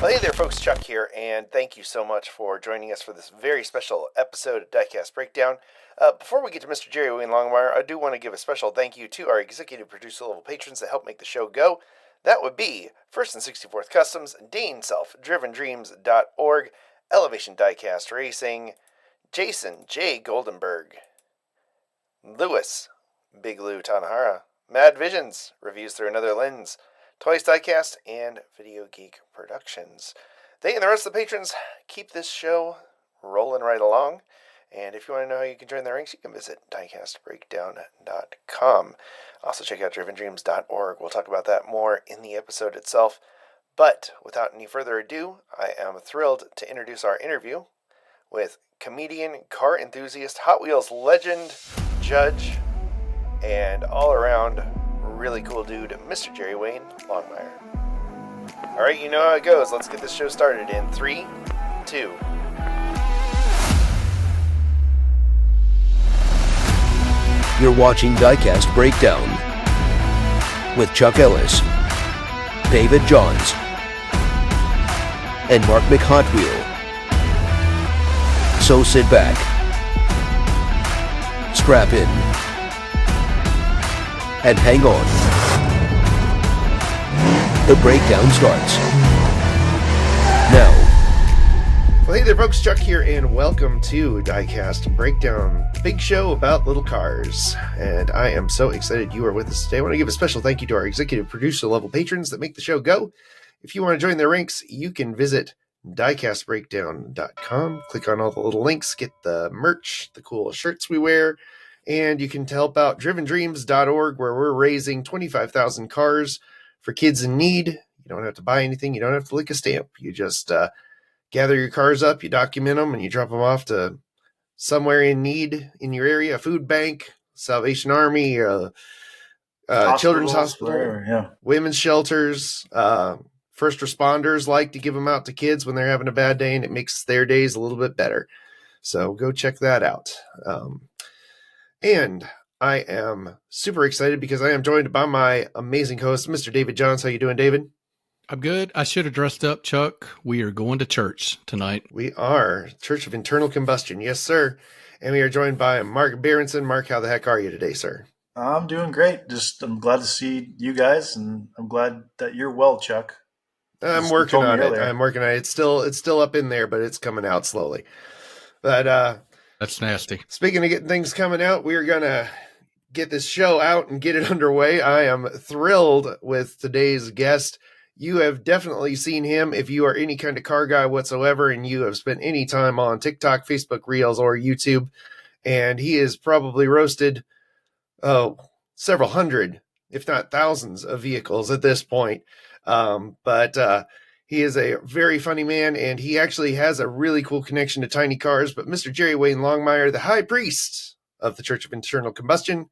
Well, hey there, folks. Chuck here, and thank you so much for joining us for this very special episode of Diecast Breakdown. Before we get to Mr. Jerry Wayne Longmire, I do want to give a special thank you to our executive producer level patrons that help make the show go. That would be First and 64th Customs, Dean Self, DrivenDreams.org, Elevation Diecast Racing, Jason J. Goldenberg, Lewis, Big Lou Tanahara, Mad Visions, Reviews Through Another Lens, Twice Diecast, and Video Geek Productions. They and the rest of the patrons keep this show rolling right along. And if you want to know how you can join the ranks, you can visit diecastbreakdown.com. Also check out drivendreams.org. We'll talk about that more in the episode itself. But without any further ado, I am thrilled to introduce our interview with comedian, car enthusiast, Hot Wheels legend, judge, and all-around really cool dude, Mr. Jerry Wayne Longmire. All right, you know how it goes. Let's get this show started in 3, 2. You're watching Diecast Breakdown with Chuck Ellis, David Johns, and Mark McHotwheel. So sit back, strap in, and hang on. The breakdown starts now. Well, hey there, folks. Chuck here, and welcome to Diecast Breakdown, big show about little cars. And I am so excited you are with us today. I want to give a special thank you to our executive producer level patrons that make the show go. If you want to join their ranks, you can visit diecastbreakdown.com. Click on all the little links, get the merch, the cool shirts we wear, and you can help out drivendreams.org, where we're raising 25,000 cars for kids in need. You don't have to buy anything. You don't have to lick a stamp. You just gather your cars up, you document them, and you drop them off to somewhere in need in your area, a food bank, Salvation Army, children's hospital, women's shelters, first responders like to give them out to kids when they're having a bad day, and it makes their days a little bit better. So go check that out. And I am super excited because I am joined by my amazing host, Mr. David Johns. How you doing, David? I'm good. I should have dressed up, Chuck. We are going to church tonight. We are. Church of Internal Combustion. Yes, sir. And we are joined by Mark Berenson. Mark, how the heck are you today, sir? I'm doing great. I'm glad to see you guys, and I'm glad that you're well, Chuck. I'm working on it. It's still up in there, but it's coming out slowly. But that's nasty. Speaking of getting things coming out, we're going to get this show out and get it underway. I am thrilled with today's guest. You have definitely seen him if you are any kind of car guy whatsoever, and you have spent any time on TikTok, Facebook Reels, or YouTube, and he is probably roasted several hundred, if not thousands, of vehicles at this point. But he is a very funny man, and he actually has a really cool connection to tiny cars. But Mr. Jerry Wayne Longmire, the high priest of the Church of Internal Combustion,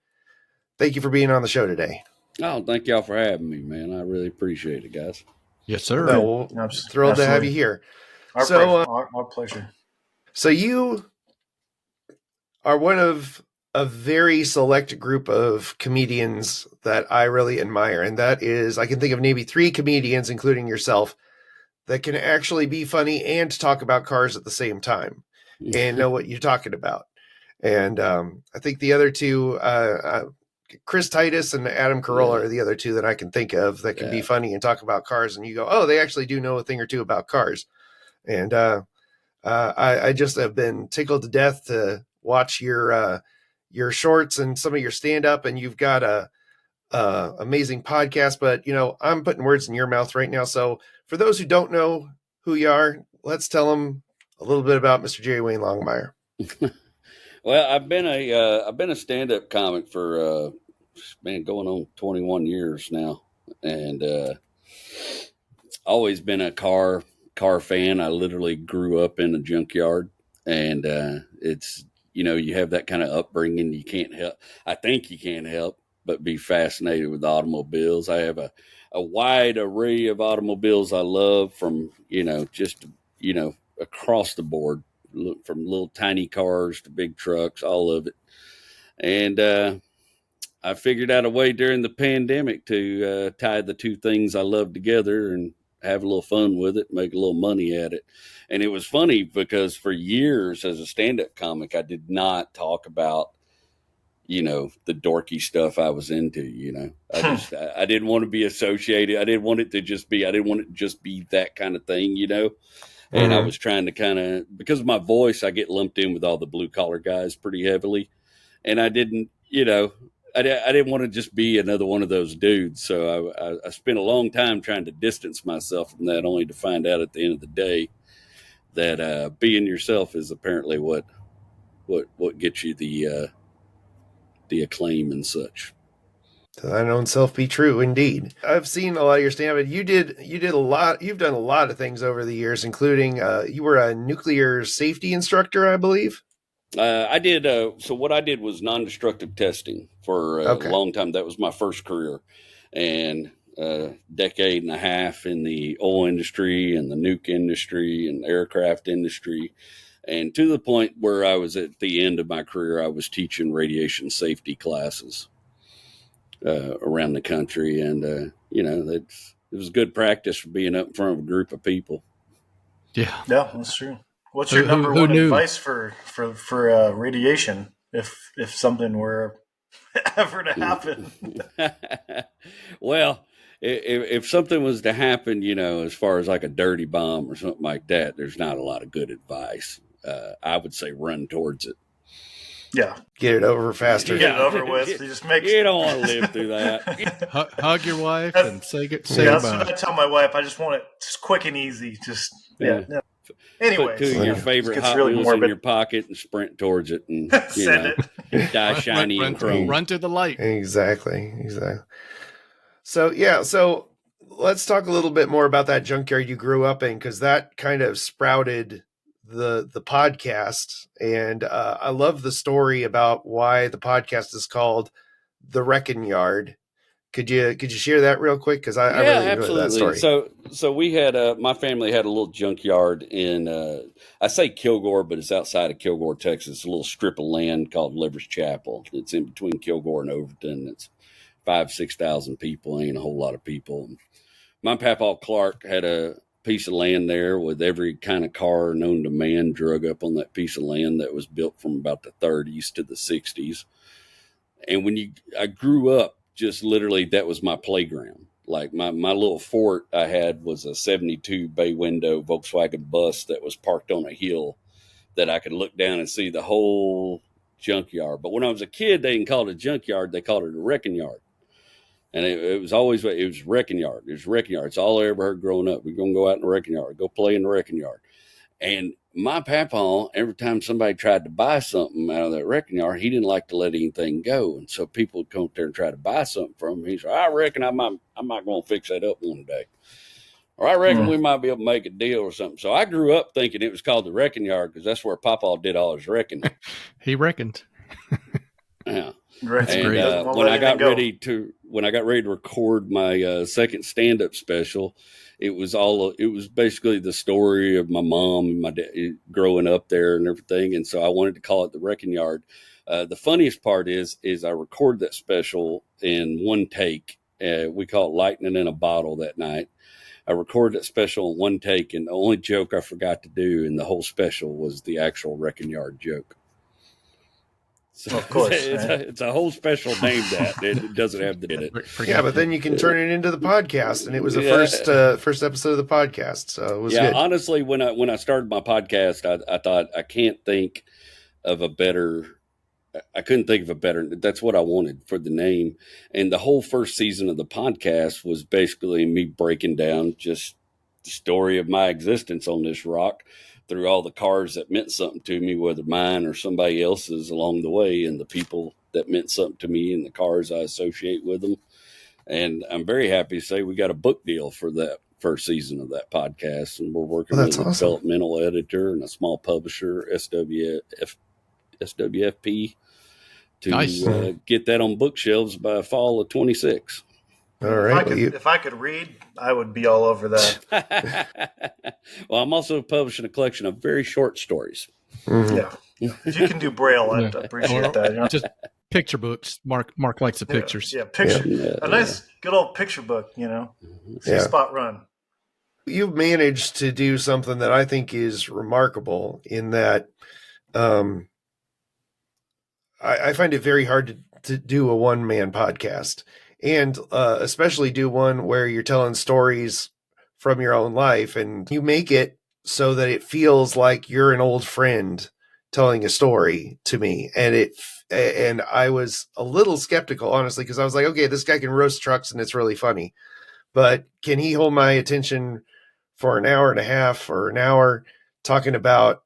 thank you for being on the show today. Oh, thank y'all for having me, man. I really appreciate it, guys. Yes, sir. No, thrilled to have you here. Our pleasure. So you are one of a very select group of comedians that I really admire. And that is, I can think of maybe 3 comedians, including yourself, that can actually be funny and talk about cars at the same time and know what you're talking about. And I think the other 2, Chris Titus and Adam Carolla are the other 2 that I can think of that can be funny and talk about cars. And you go, oh, they actually do know a thing or two about cars. And I just have been tickled to death to watch your shorts and some of your stand-up. And you've got a amazing podcast. But, you know, I'm putting words in your mouth right now. So for those who don't know who you are, let's tell them a little bit about Mr. Jerry Wayne Longmire. Well, I've been a stand-up comic for going on 21 years now, and always been a car fan. I literally grew up in a junkyard, and it's, you know, you have that kind of upbringing. You can't help. I think you can't help but be fascinated with automobiles. I have a wide array of automobiles I love, from across the board. From little tiny cars to big trucks, all of it. And I figured out a way during the pandemic to tie the 2 things I love together. And have a little fun with it, make a little money at it. And it was funny because for years as a stand-up comic, I did not talk about, the dorky stuff I was into, I didn't want to be associated. I didn't want it to just be that kind of thing, And I was trying to kind of, because of my voice, I get lumped in with all the blue collar guys pretty heavily. And I didn't, I didn't want to just be another one of those dudes. So I spent a long time trying to distance myself from that, only to find out at the end of the day that being yourself is apparently what gets you the acclaim and such. To thine own self be true, indeed. I've seen a lot of your stand-up. You did a lot. You've done a lot of things over the years, including you were a nuclear safety instructor, I believe. I did. So what I did was non-destructive testing for a long time. That was my first career, and decade and a half in the oil industry and the nuke industry and aircraft industry. And to the point where I was at the end of my career, I was teaching radiation safety classes around the country. And, it was good practice for being up in front of a group of people. Yeah. Yeah, that's true. What's your number one advice for radiation if something were ever to happen? Well, if something was to happen, as far as like a dirty bomb or something like that, there's not a lot of good advice. I would say run towards it. Yeah. Get it over faster. Get it over with. You don't want to live through that. Hug your wife and say goodbye. That's what I tell my wife. I just want it just quick and easy. Just, yeah. Anyway, put two of your favorite Hot Wheels in your pocket and sprint towards it, and send it. Die shiny and chrome. Run to the light. Exactly. So let's talk a little bit more about that junkyard you grew up in, because that kind of sprouted the podcast, and I love the story about why the podcast is called The Wrecking Yard. Could you share that real quick? Because I really enjoyed that story. So we had my family had a little junkyard in I say Kilgore, but it's outside of Kilgore, Texas. A little strip of land called Livers Chapel. It's in between Kilgore and Overton. It's 5,000-6,000 people. Ain't a whole lot of people. My papa Clark had a piece of land there with every kind of car known to man drug up on that piece of land that was built from about the 30s to the 60s. And I grew up, just literally, that was my playground. Like my little fort I had was a 72 bay window Volkswagen bus that was parked on a hill that I could look down and see the whole junkyard. But when I was a kid, they didn't call it a junkyard. They called it a wrecking yard. And it was always, it was wrecking yard. It was wrecking yard. It's all I ever heard growing up. We're going to go out in the wrecking yard, go play in the wrecking yard. And my papa, every time somebody tried to buy something out of that wrecking yard, he didn't like to let anything go. And so people would come up there and try to buy something from him. He said, I reckon I might going to fix that up one day. Or I reckon we might be able to make a deal or something. So I grew up thinking it was called the wrecking yard because that's where papa did all his reckoning. He reckoned. Yeah. That's and great. When I got ready to record my second stand-up special, it was basically the story of my mom and my dad growing up there and everything. And so I wanted to call it the Wrecking Yard. The funniest part is I recorded that special in one take. We call it lightning in a bottle that night. I recorded that special in one take, and the only joke I forgot to do in the whole special was the actual Wrecking Yard joke. So of course, it's a whole special named that. It doesn't have the in it. Yeah, but then you can turn it into the podcast, and it was the first episode of the podcast, so it was good. Honestly, when I started my podcast, I thought I couldn't think of a better. That's what I wanted for the name, and the whole first season of the podcast was basically me breaking down just the story of my existence on this rock, through all the cars that meant something to me, whether mine or somebody else's along the way, and the people that meant something to me and the cars I associate with them. And I'm very happy to say we got a book deal for that first season of that podcast. And we're working with a developmental editor and a small publisher, SWFP, to get that on bookshelves by fall of 26. All right. If I could read, I would be all over that. Well, I'm also publishing a collection of very short stories. Mm-hmm. Yeah. If you can do Braille, I'd appreciate that. You know? Just picture books. Mark likes the pictures. Yeah, picture. A nice, good old picture book, See Spot run. you've managed to do something that I think is remarkable in that I find it very hard to do a one-man podcast, and especially do one where you're telling stories from your own life, and you make it so that it feels like you're an old friend telling a story to me. And I was a little skeptical, honestly, because I was like, okay, this guy can roast trucks and it's really funny, but can he hold my attention for an hour and a half or an hour talking about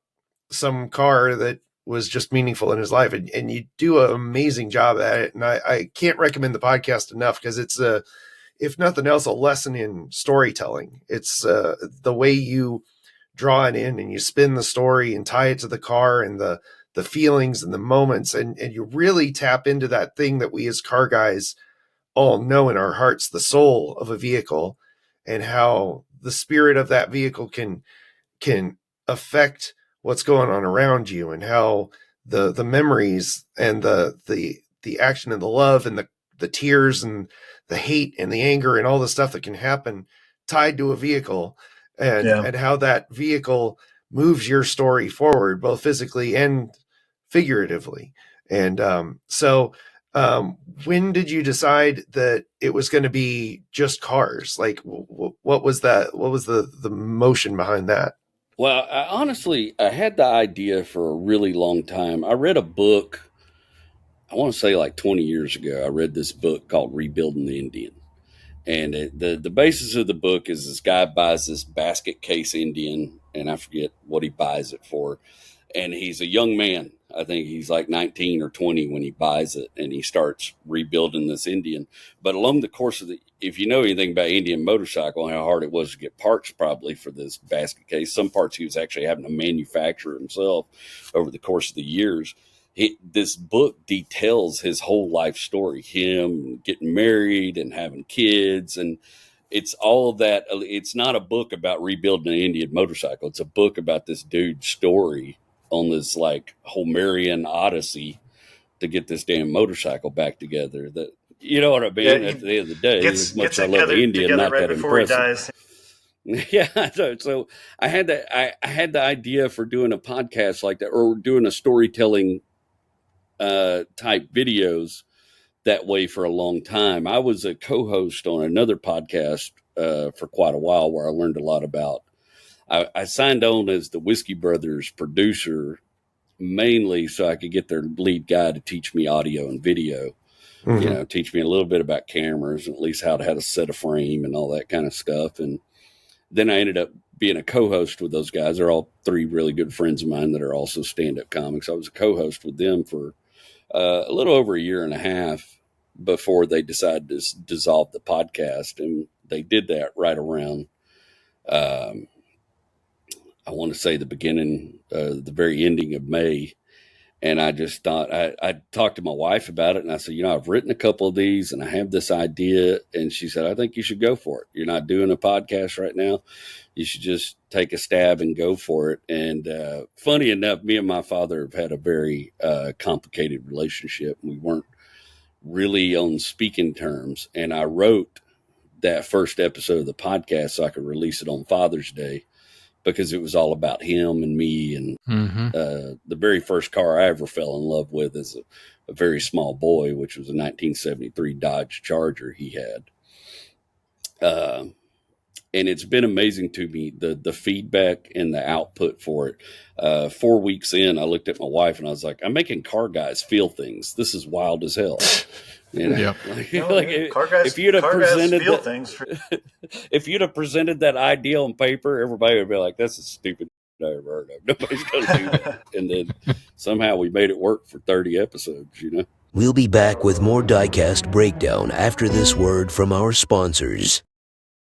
some car that was just meaningful in his life? And you do an amazing job at it. And I can't recommend the podcast enough, because it's if nothing else, a lesson in storytelling. It's the way you draw it in and you spin the story and tie it to the car and the feelings and the moments. And you really tap into that thing that we as car guys all know in our hearts, the soul of a vehicle, and how the spirit of that vehicle can affect what's going on around you, and how the memories and the action and the love and the tears and the hate and the anger and all the stuff that can happen tied to a vehicle, and how that vehicle moves your story forward, both physically and figuratively. And so when did you decide that it was going to be just cars? Like, what was that? What was the motion behind that? Well, I had the idea for a really long time. I read a book, I want to say like 20 years ago. I read this book called Rebuilding the Indian. And the basis of the book is this guy buys this basket case Indian, and I forget what he buys it for. And he's a young man. I think he's like 19 or 20 when he buys it, and he starts rebuilding this Indian. But along the course of if you know anything about Indian motorcycle and how hard it was to get parts probably for this basket case, some parts he was actually having to manufacture himself over the course of the years. This book details his whole life story, him getting married and having kids. And it's all of that. It's not a book about rebuilding an Indian motorcycle. It's a book about this dude's story on this like Homerian odyssey to get this damn motorcycle back together. That, you know what I mean? Yeah, at the end of the day, as much as I love the Indian, not that impressive. Yeah, so I had the idea for doing a podcast like that, or doing a storytelling type videos that way for a long time. I was a co-host on another podcast for quite a while, where I learned a lot about. I signed on as the Whiskey Brothers producer, mainly so I could get their lead guy to teach me audio and video, teach me a little bit about cameras, and at least how to set a frame and all that kind of stuff. And then I ended up being a co-host with those guys. They're all three really good friends of mine that are also stand-up comics. I was a co-host with them for a little over a year and a half before they decided to dissolve the podcast. And they did that right around, I want to say the very ending of May. And I just thought, I talked to my wife about it, and I said, I've written a couple of these and I have this idea. And she said, I think you should go for it. You're not doing a podcast right now. You should just take a stab and go for it. And funny enough, me and my father have had a very complicated relationship. We weren't really on speaking terms. And I wrote that first episode of the podcast so I could release it on Father's Day, because it was all about him and me. And the very first car I ever fell in love with as a very small boy, which was a 1973 Dodge Charger he had. And it's been amazing to me, the feedback and the output for it. 4 weeks in, I looked at my wife and I was like, I'm making car guys feel things. This is wild as hell. Yeah. Car guys, if you'd have presented if you'd have presented that idea on paper, everybody would be like, that's the stupid I ever heard of. Nobody's going to do that. And then somehow we made it work for 30 episodes, We'll be back with more Diecast Breakdown after this word from our sponsors.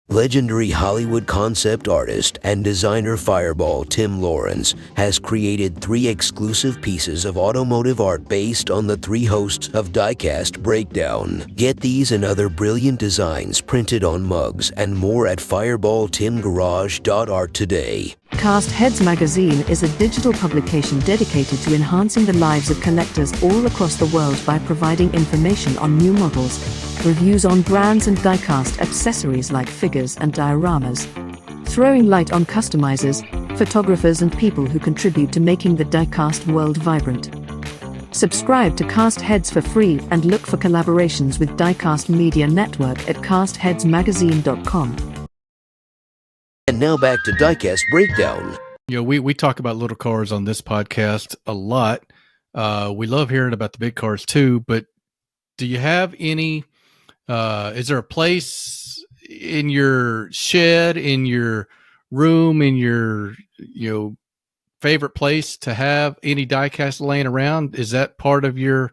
Legendary Hollywood concept artist and designer Fireball Tim Lawrence has created 3 exclusive pieces of automotive art based on the 3 hosts of Diecast Breakdown. Get these and other brilliant designs printed on mugs and more at fireballtimgarage.art today. Cast Heads Magazine is a digital publication dedicated to enhancing the lives of collectors all across the world by providing information on new models, reviews on brands and diecast accessories like figures and dioramas. throwing light on customizers, photographers, and people who contribute to making the diecast world vibrant. Subscribe to Cast Heads for free and look for collaborations with Diecast Media Network at castheadsmagazine.com. And now back to Diecast Breakdown. We talk about little cars on this podcast a lot. We love hearing about the big cars too, but do you have any, is there a place in your shed, in your room, in your, favorite place to have any diecast laying around? Is that part of your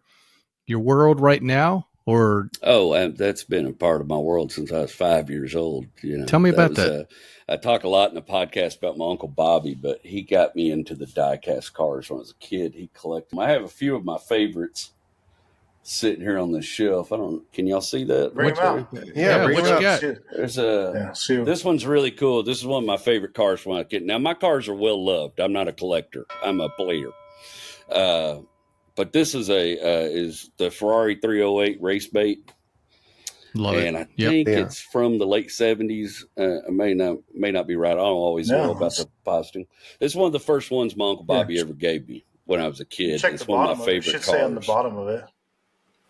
world right now? Or that's been a part of my world since I was 5 years old. Tell me about that. I talk a lot in the podcast about my Uncle Bobby, but he got me into the diecast cars when I was a kid. He collected them. I have a few of my favorites sitting here on the shelf. Can y'all see that? Bring them out. Yeah, what you got? There's this one's really cool. This is one of my favorite cars when I was a kid. Now, my cars are well loved. I'm not a collector. I'm a player. But this is the Ferrari 308 race bait. Love and it. I think it's from the late 70s. I may not be right. I don't always know about the posting. It's one of the first ones my Uncle Bobby ever gave me when I was a kid. It's one of my favorite cars. It should say on the bottom of it.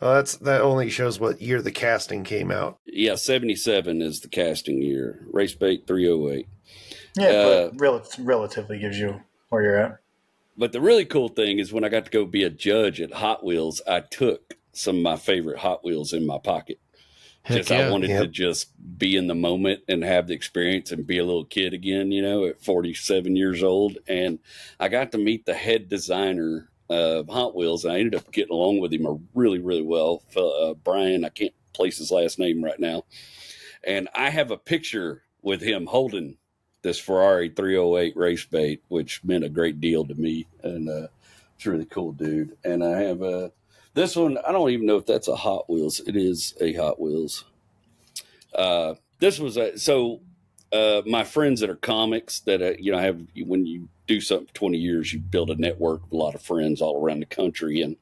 That only shows what year the casting came out. Yeah, 77 is the casting year. Race bait 308. Yeah, but relatively gives you where you're at. But the really cool thing is when I got to go be a judge at Hot Wheels, I took some of my favorite Hot Wheels in my pocket. I wanted to just be in the moment and have the experience and be a little kid again, at 47 years old. And I got to meet the head designer of Hot Wheels. And I ended up getting along with him really, really well. Brian, I can't place his last name right now. And I have a picture with him holding this Ferrari 308 race bait, which meant a great deal to me. And it's a really cool dude. And I have this one, I don't even know if that's a Hot Wheels. It is a Hot Wheels. This was my friends that are comics that, I have, when you do something for 20 years, you build a network of a lot of friends all around the country. And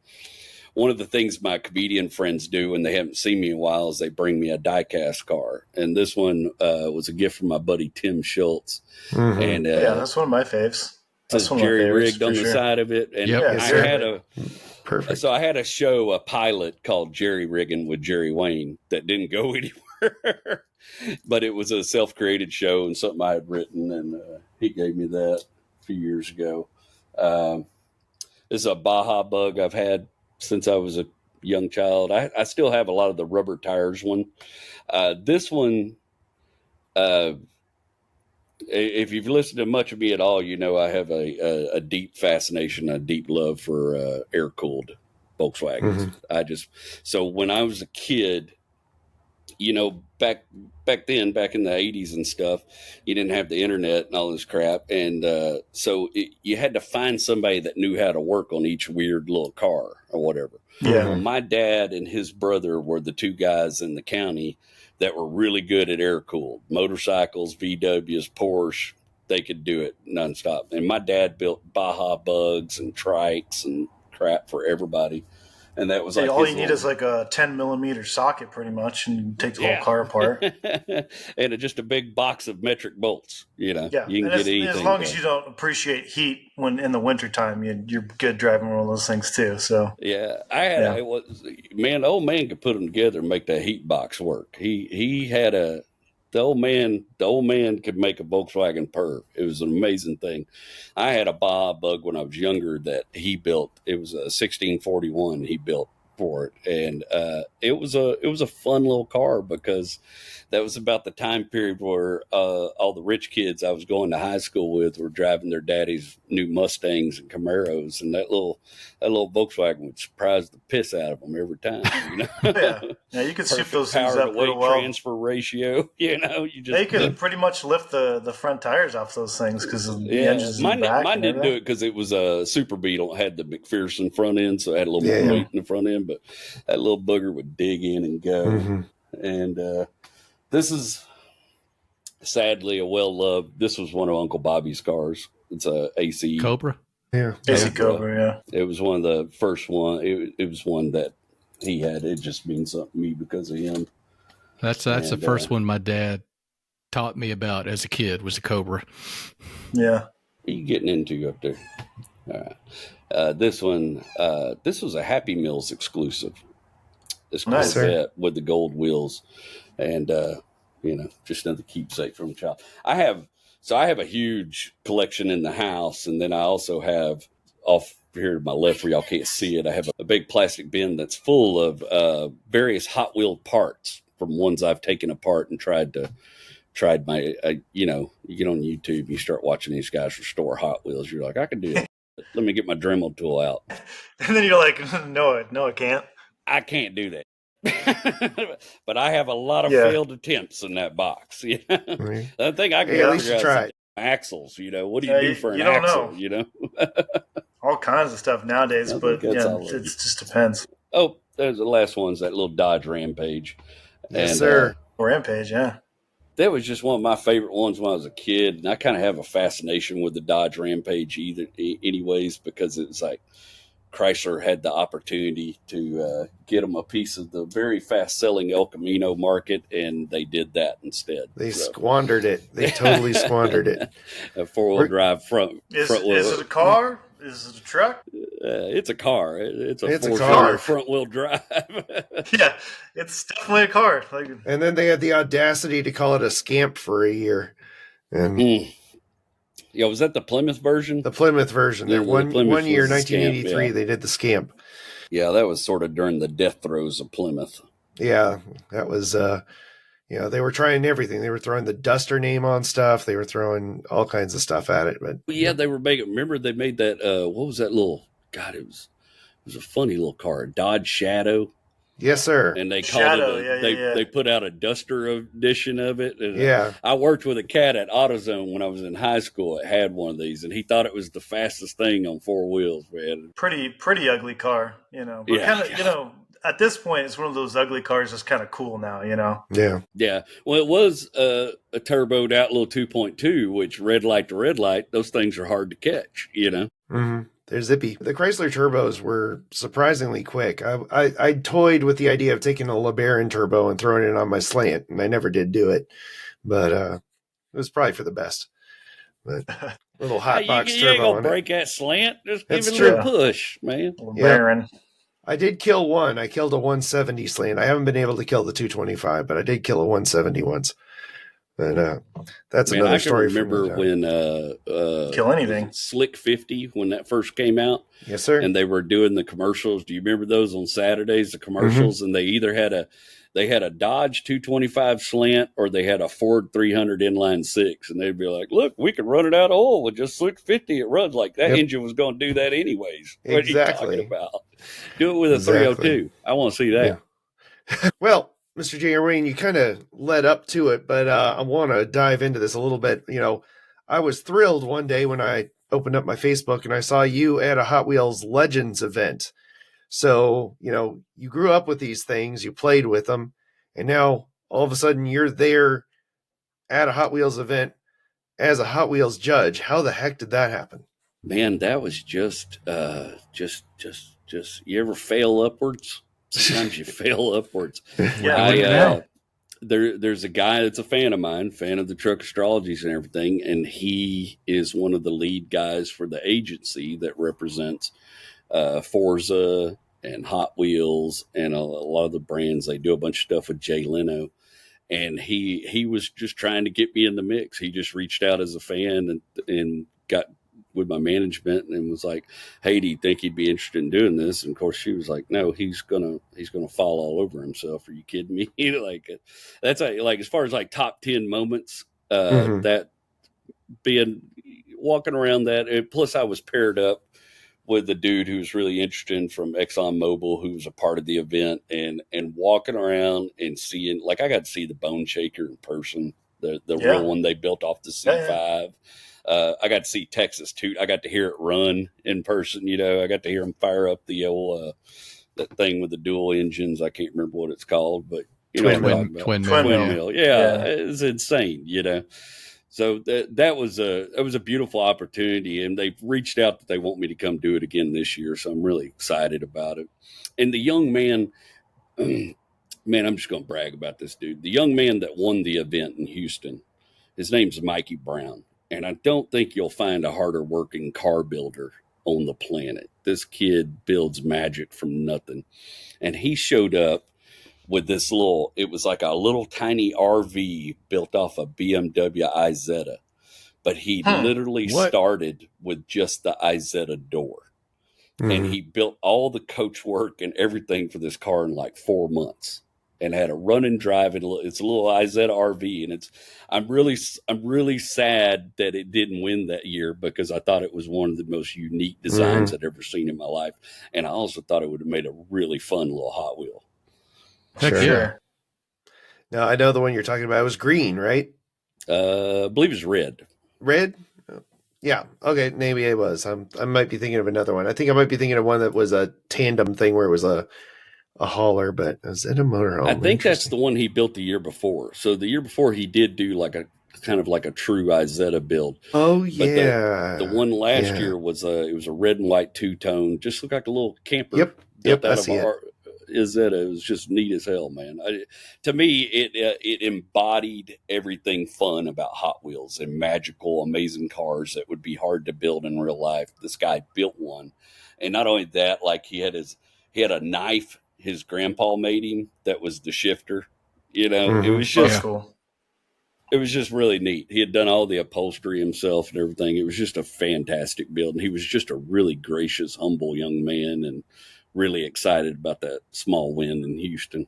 one of the things my comedian friends do when they haven't seen me in a while is they bring me a diecast car. And this one was a gift from my buddy, Tim Schultz. Mm-hmm. And that's one of my faves. That's Jerry rigged on the side of it. And Perfect. So I had a show, a pilot called Jerry Rigging with Jerry Wayne that didn't go anywhere, but it was a self-created show and something I had written, and he gave me that a few years ago. This is a Baja Bug I've had since I was a young child. I still have a lot of the rubber tires one. This one, if you've listened to much of me at all, I have a deep fascination, a deep love for air-cooled Volkswagens. Mm-hmm. So when I was a kid, back then, back in the 80s and stuff, you didn't have the internet and all this crap. And so you had to find somebody that knew how to work on each weird little car or whatever. Yeah. Well, my dad and his brother were the two guys in the county that were really good at air-cooled motorcycles, VWs, Porsche. They could do it nonstop. And my dad built Baja Bugs and trikes and crap for everybody. And that was all you need is like a 10 millimeter socket pretty much, and take the whole car apart. And just a big box of metric bolts, you can get anything. As long as you don't appreciate heat when in the wintertime, you're good driving one of those things too. So yeah, old man could put them together and make that heat box work. He had the old man could make a Volkswagen purr. It was an amazing thing. I had a Baja Bug when I was younger that he built. It was a 1641 he built for it. And it was a fun little car because that was about the time period where all the rich kids I was going to high school with were driving their daddy's new Mustangs and Camaros, and that little Volkswagen would surprise the piss out of them every time. Yeah, you could shoot those things up weight real well. Transfer ratio, they could pretty much lift the front tires off those things because the engines. Mine didn't do it because it was a Super Beetle. It had the McPherson front end, so it had a little more weight in the front end. But that little booger would dig in and go. Mm-hmm. And this is sadly a well-loved. This was one of Uncle Bobby's cars. It's a AC Cobra. Yeah, AC Cobra. Yeah, it was one of the first one. It was one that he had. It just means something to me because of him. That's the first one my dad taught me about as a kid was a Cobra. Yeah. What are you getting into up there? All right. This one, this was a Happy Meals exclusive. This Nice. Corvette with the gold wheels, and just another keepsake from a child. I have a huge collection in the house, and then I also have off here to my left where y'all can't see it. I have a big plastic bin that's full of various Hot Wheel parts from ones I've taken apart and tried my. You get on YouTube, you start watching these guys restore Hot Wheels. You're like, I can do that. Let me get my Dremel tool out. And then you're like, no, I can't. I can't do that. But I have a lot of failed attempts in that box. You know? Right. The thing I can figure out is axles. What do you do for an axle? All kinds of stuff nowadays, but it just depends. Oh, there's the last one's that little Dodge Rampage. Yes, sir. Rampage, yeah. That was just one of my favorite ones when I was a kid, and I kind of have a fascination with the Dodge Rampage anyways, because it's like Chrysler had the opportunity to get them a piece of the very fast-selling El Camino market, and they did that instead. They squandered it. They totally squandered it. A four-wheel drive front wheel. Is it a car? Is it a truck? It's a car. It's a car. front-wheel drive. Yeah, it's definitely a car. And then they had the audacity to call it a scamp for a year. And yeah, was that the Plymouth version? The Plymouth version. Yeah, one year, 1983, scamp, they did the scamp. Yeah, that was sort of during the death throes of Plymouth. Yeah, that was, they were trying everything. They were throwing the Duster name on stuff. They were throwing all kinds of stuff at it. But yeah, they were making. Remember, they made that. What was that little? God, it was a funny little car, Dodge Shadow. Yes, sir. And they called it. They put out a Duster edition of it. And I worked with a cat at AutoZone when I was in high school. It had one of these, and he thought it was the fastest thing on four wheels. Man, pretty ugly car, But kind of, at this point, it's one of those ugly cars that's kind of cool now, Yeah. Yeah. Well, it was a turboed out little 2.2, which red light to red light, those things are hard to catch, Mm-hmm. They're zippy. The Chrysler turbos were surprisingly quick. I toyed with the idea of taking a LeBaron turbo and throwing it on my slant, and I never did do it. But it was probably for the best. But little hot box turbo. You ain't gonna break that slant. Just give it a little push, man. LeBaron. I did kill one. I killed a 170 slant. I haven't been able to kill the 225, but I did kill a 170 once. And that's another story. I can remember when kill anything Slick 50 when that first came out. Yes, sir. And they were doing the commercials. Do you remember those on Saturdays? The commercials, mm-hmm. And they either had a Dodge 225 slant or they had a Ford 300 inline six, and they'd be like, "Look, we can run it out of oil with just Slick 50. It runs like that." Yep. Engine was going to do that anyways. What exactly. are you talking about? Do it with a 302. I want to see that. Yeah. Well, Mr. Jerry Wayne, you kind of led up to it, but I want to dive into this a little bit. I was thrilled one day when I opened up my Facebook and I saw you at a Hot Wheels Legends event. So, you grew up with these things, you played with them, and now all of a sudden you're there at a Hot Wheels event as a Hot Wheels judge. How the heck did that happen? Man, that was just you ever fail upwards? Sometimes you fail upwards. Yeah. There's a guy that's a fan of mine, fan of the Truck Astrologies and everything, and he is one of the lead guys for the agency that represents Forza and Hot Wheels and a lot of the brands. They do a bunch of stuff with Jay Leno, and he was just trying to get me in the mix. He just reached out as a fan and got with my management and was like, "Hey, do you think he'd be interested in doing this?" And of course she was like, "No, he's gonna fall all over himself. Are you kidding me?" That's like as far as like top 10 moments, mm-hmm. that being walking around that. And plus I was paired up with the dude who was really interested from ExxonMobil, who was a part of the event, and walking around and seeing, like, I got to see the Bone Shaker in person, the real one they built off the C5. Yeah. I got to see Texas Toot. I got to hear it run in person. I got to hear them fire up the old that thing with the dual engines. I can't remember what it's called, but twin mill. Yeah, it's insane. So that was a beautiful opportunity, and they've reached out that they want me to come do it again this year. So I'm really excited about it. And the young man, man, I'm just going to brag about this dude. The young man that won the event in Houston. His name's Mikey Brown. And I don't think you'll find a harder working car builder on the planet. This kid builds magic from nothing. And he showed up with this it was like a little tiny RV built off a BMW Izetta. But he literally started with just the Izetta door. And he built all the coach work and everything for this car in like 4 months, and had a run and drive. And it's a little Izetta RV, and I'm really sad that it didn't win that year, because I thought it was one of the most unique designs I'd ever seen in my life, and I also thought it would have made a really fun little Hot Wheel. Heck yeah! Now I know the one you're talking about. It was green, right? I believe it's red. Red. Yeah. Okay. Maybe it was. I might be thinking of another one. I think I might be thinking of one that was a tandem thing where it was a hauler, but is it a motorhome? I think that's the one he built the year before. So the year before he did do like a kind of like a true Izetta build. Oh yeah. But the one last year was it was a red and white two-tone, just looked like a little camper. Yep. Out of our Izetta. It was just neat as hell, man. To me, it embodied everything fun about Hot Wheels and magical, amazing cars that would be hard to build in real life. This guy built one, and not only that, like he had a knife his grandpa made him that was the shifter. It was just cool. It was just really neat. He had done all the upholstery himself and everything. It was just a fantastic build, and he was just a really gracious, humble young man, and really excited about that small win in Houston.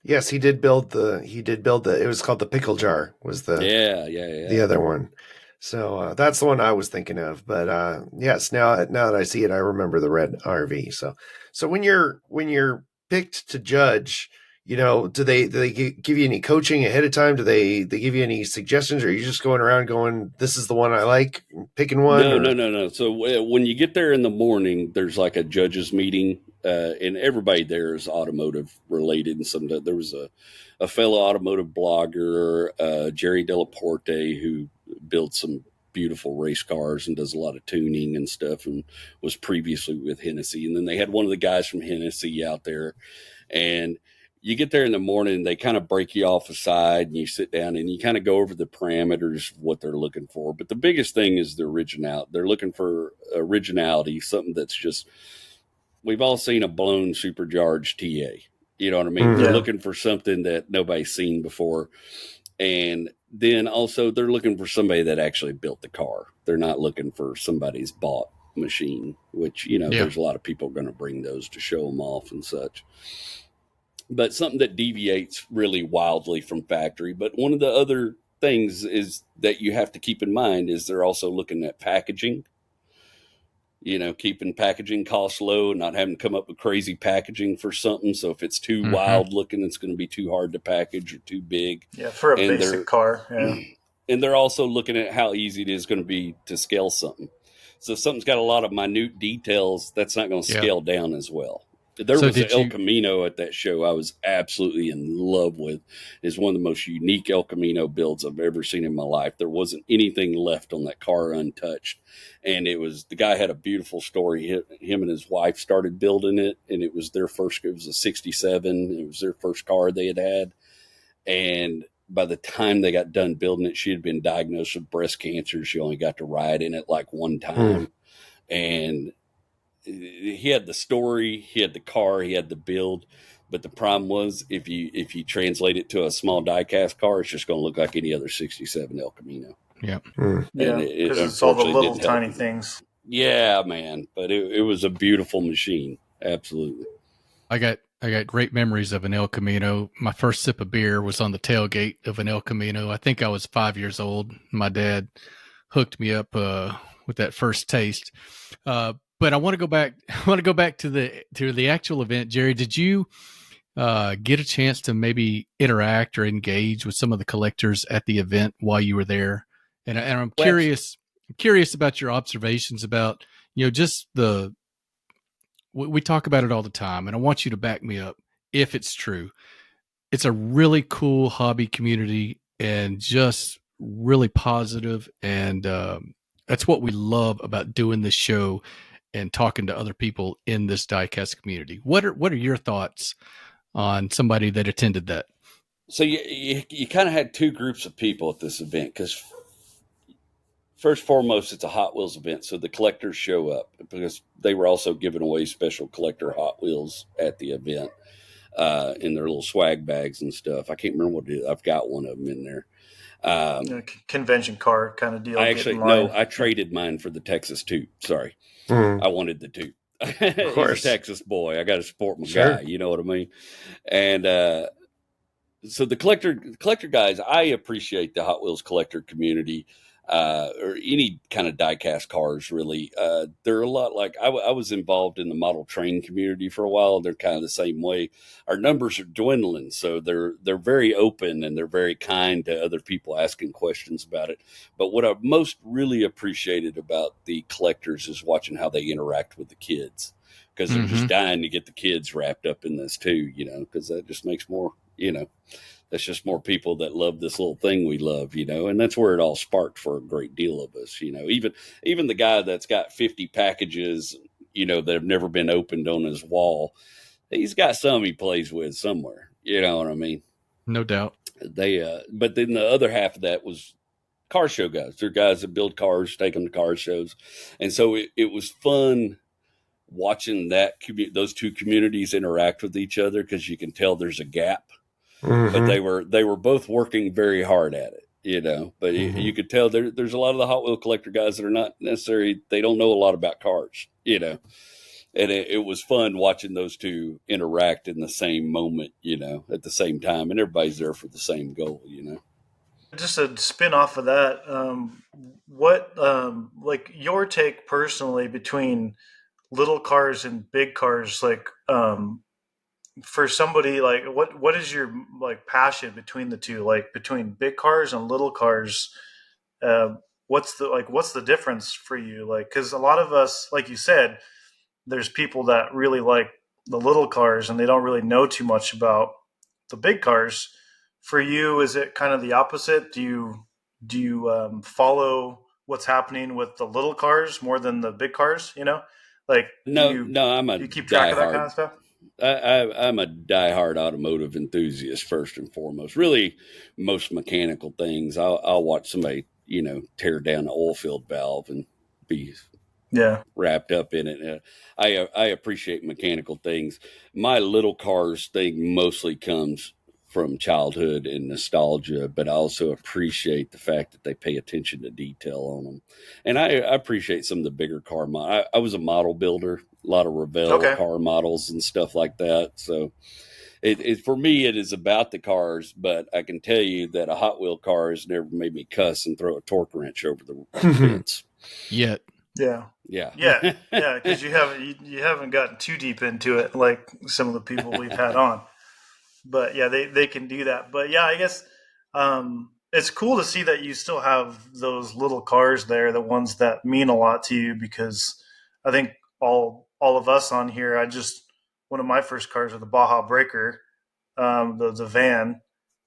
Yes, he did build the. It was called the pickle jar. Was the the other one. So that's the one I was thinking of. But yes, now that I see it, I remember the red RV. So when you're picked to judge, do they give you any coaching ahead of time? Do they give you any suggestions, or are you just going around going, this is the one I like, picking one? No. So when you get there in the morning, there's like a judges meeting, and everybody there is automotive related. And there was a fellow automotive blogger, Jerry Delaporte, who builds some beautiful race cars and does a lot of tuning and stuff, and was previously with Hennessy. And then they had one of the guys from Hennessy out there, and you get there in the morning, they kind of break you off aside, and you sit down and you kind of go over the parameters of what they're looking for. But the biggest thing is the originality. They're looking for originality, something that's just, we've all seen a blown supercharged TA. You know what I mean? They're looking for something that nobody's seen before. And then also they're looking for somebody that actually built the car. They're not looking for somebody's bought machine, which, there's a lot of people going to bring those to show them off and such. But something that deviates really wildly from factory. But one of the other things is that you have to keep in mind is they're also looking at packaging, keeping packaging costs low, not having to come up with crazy packaging for something. So if it's too wild looking, it's going to be too hard to package or too big. Yeah, for a basic car. Yeah. And they're also looking at how easy it is going to be to scale something. So if something's got a lot of minute details, that's not going to scale down as well. There was an El Camino at that show I was absolutely in love with. It's one of the most unique El Camino builds I've ever seen in my life. There wasn't anything left on that car untouched. And the guy had a beautiful story. Him and his wife started building it, and it was a 67. It was their first car they had. And by the time they got done building it, she had been diagnosed with breast cancer. She only got to ride in it like one time. And he had the story, he had the car, he had the build, but the problem was if you translate it to a small diecast car, it's just going to look like any other 67 El Camino. Yeah. Yeah, because it's all the little tiny things. Yeah, man, but it was a beautiful machine. Absolutely. I got great memories of an El Camino. My first sip of beer was on the tailgate of an El Camino. I think I was 5 years old. My dad hooked me up with that first taste. But I want to go back. To the actual event. Jerry, did you get a chance to maybe interact or engage with some of the collectors at the event while you were there? And I'm curious about your observations about just we talk about it all the time, and I want you to back me up if it's true. It's a really cool hobby community and just really positive, and that's what we love about doing this show and talking to other people in this diecast community. What are your thoughts on somebody that attended that? So you kind of had two groups of people at this event, because first and foremost, it's a Hot Wheels event. So the collectors show up because they were also giving away special collector Hot Wheels at the event in their little swag bags and stuff. I can't remember what it is. I've got one of them in there. Convention car kind of deal. I traded mine for the Texas 2. Sorry. I wanted the 2. Of course. He's a Texas boy. I got to support my guy. You know what I mean? And so the collector guys, I appreciate the Hot Wheels collector community, or any kind of diecast cars, really. They're a lot like I was involved in the model train community for a while. They're kind of the same way. Our numbers are dwindling, so they're very open and they're very kind to other people asking questions about it. But what I've most really appreciated about the collectors is watching how they interact with the kids, because they're just dying to get the kids wrapped up in this too, because that just makes more, that's just more people that love this little thing we love, and that's where it all sparked for a great deal of us, even the guy that's got 50 packages, that have never been opened on his wall. He's got some he plays with somewhere, you know what I mean? No doubt. But then the other half of that was car show guys. They're guys that build cars, take them to car shows. And so it was fun watching those two communities interact with each other, because you can tell there's a gap. But they were both working very hard at it, but you could tell there's a lot of the Hot Wheel collector guys that are not necessarily, they don't know a lot about cars, and it was fun watching those two interact in the same moment, at the same time, and everybody's there for the same goal, Just a spin off of that. What, like your take personally between little cars and big cars, like, for somebody, like what is your like passion between the two, like between big cars and little cars? What's the difference for you? Like, because a lot of us, like you said, there's people that really like the little cars and they don't really know too much about the big cars. For you, is it kind of the opposite? Do you follow what's happening with the little cars more than the big cars? Like, no, you keep track of that kind of stuff? I'm a diehard automotive enthusiast first and foremost. Really, most mechanical things, I'll watch somebody, tear down an oil filled valve and be wrapped up in it. I appreciate mechanical things. My little cars thing mostly comes from childhood and nostalgia, but I also appreciate the fact that they pay attention to detail on them. And I appreciate some of the bigger car models. I was a model builder, a lot of Revell car models and stuff like that. So it for me, it is about the cars, but I can tell you that a Hot Wheel car has never made me cuss and throw a torque wrench over the fence. Yet. Yeah. Because you haven't gotten too deep into it like some of the people we've had on. But yeah, they can do that. But yeah, I guess it's cool to see that you still have those little cars there, the ones that mean a lot to you, because I think all of us on here, one of my first cars was the Baja Breaker, the van,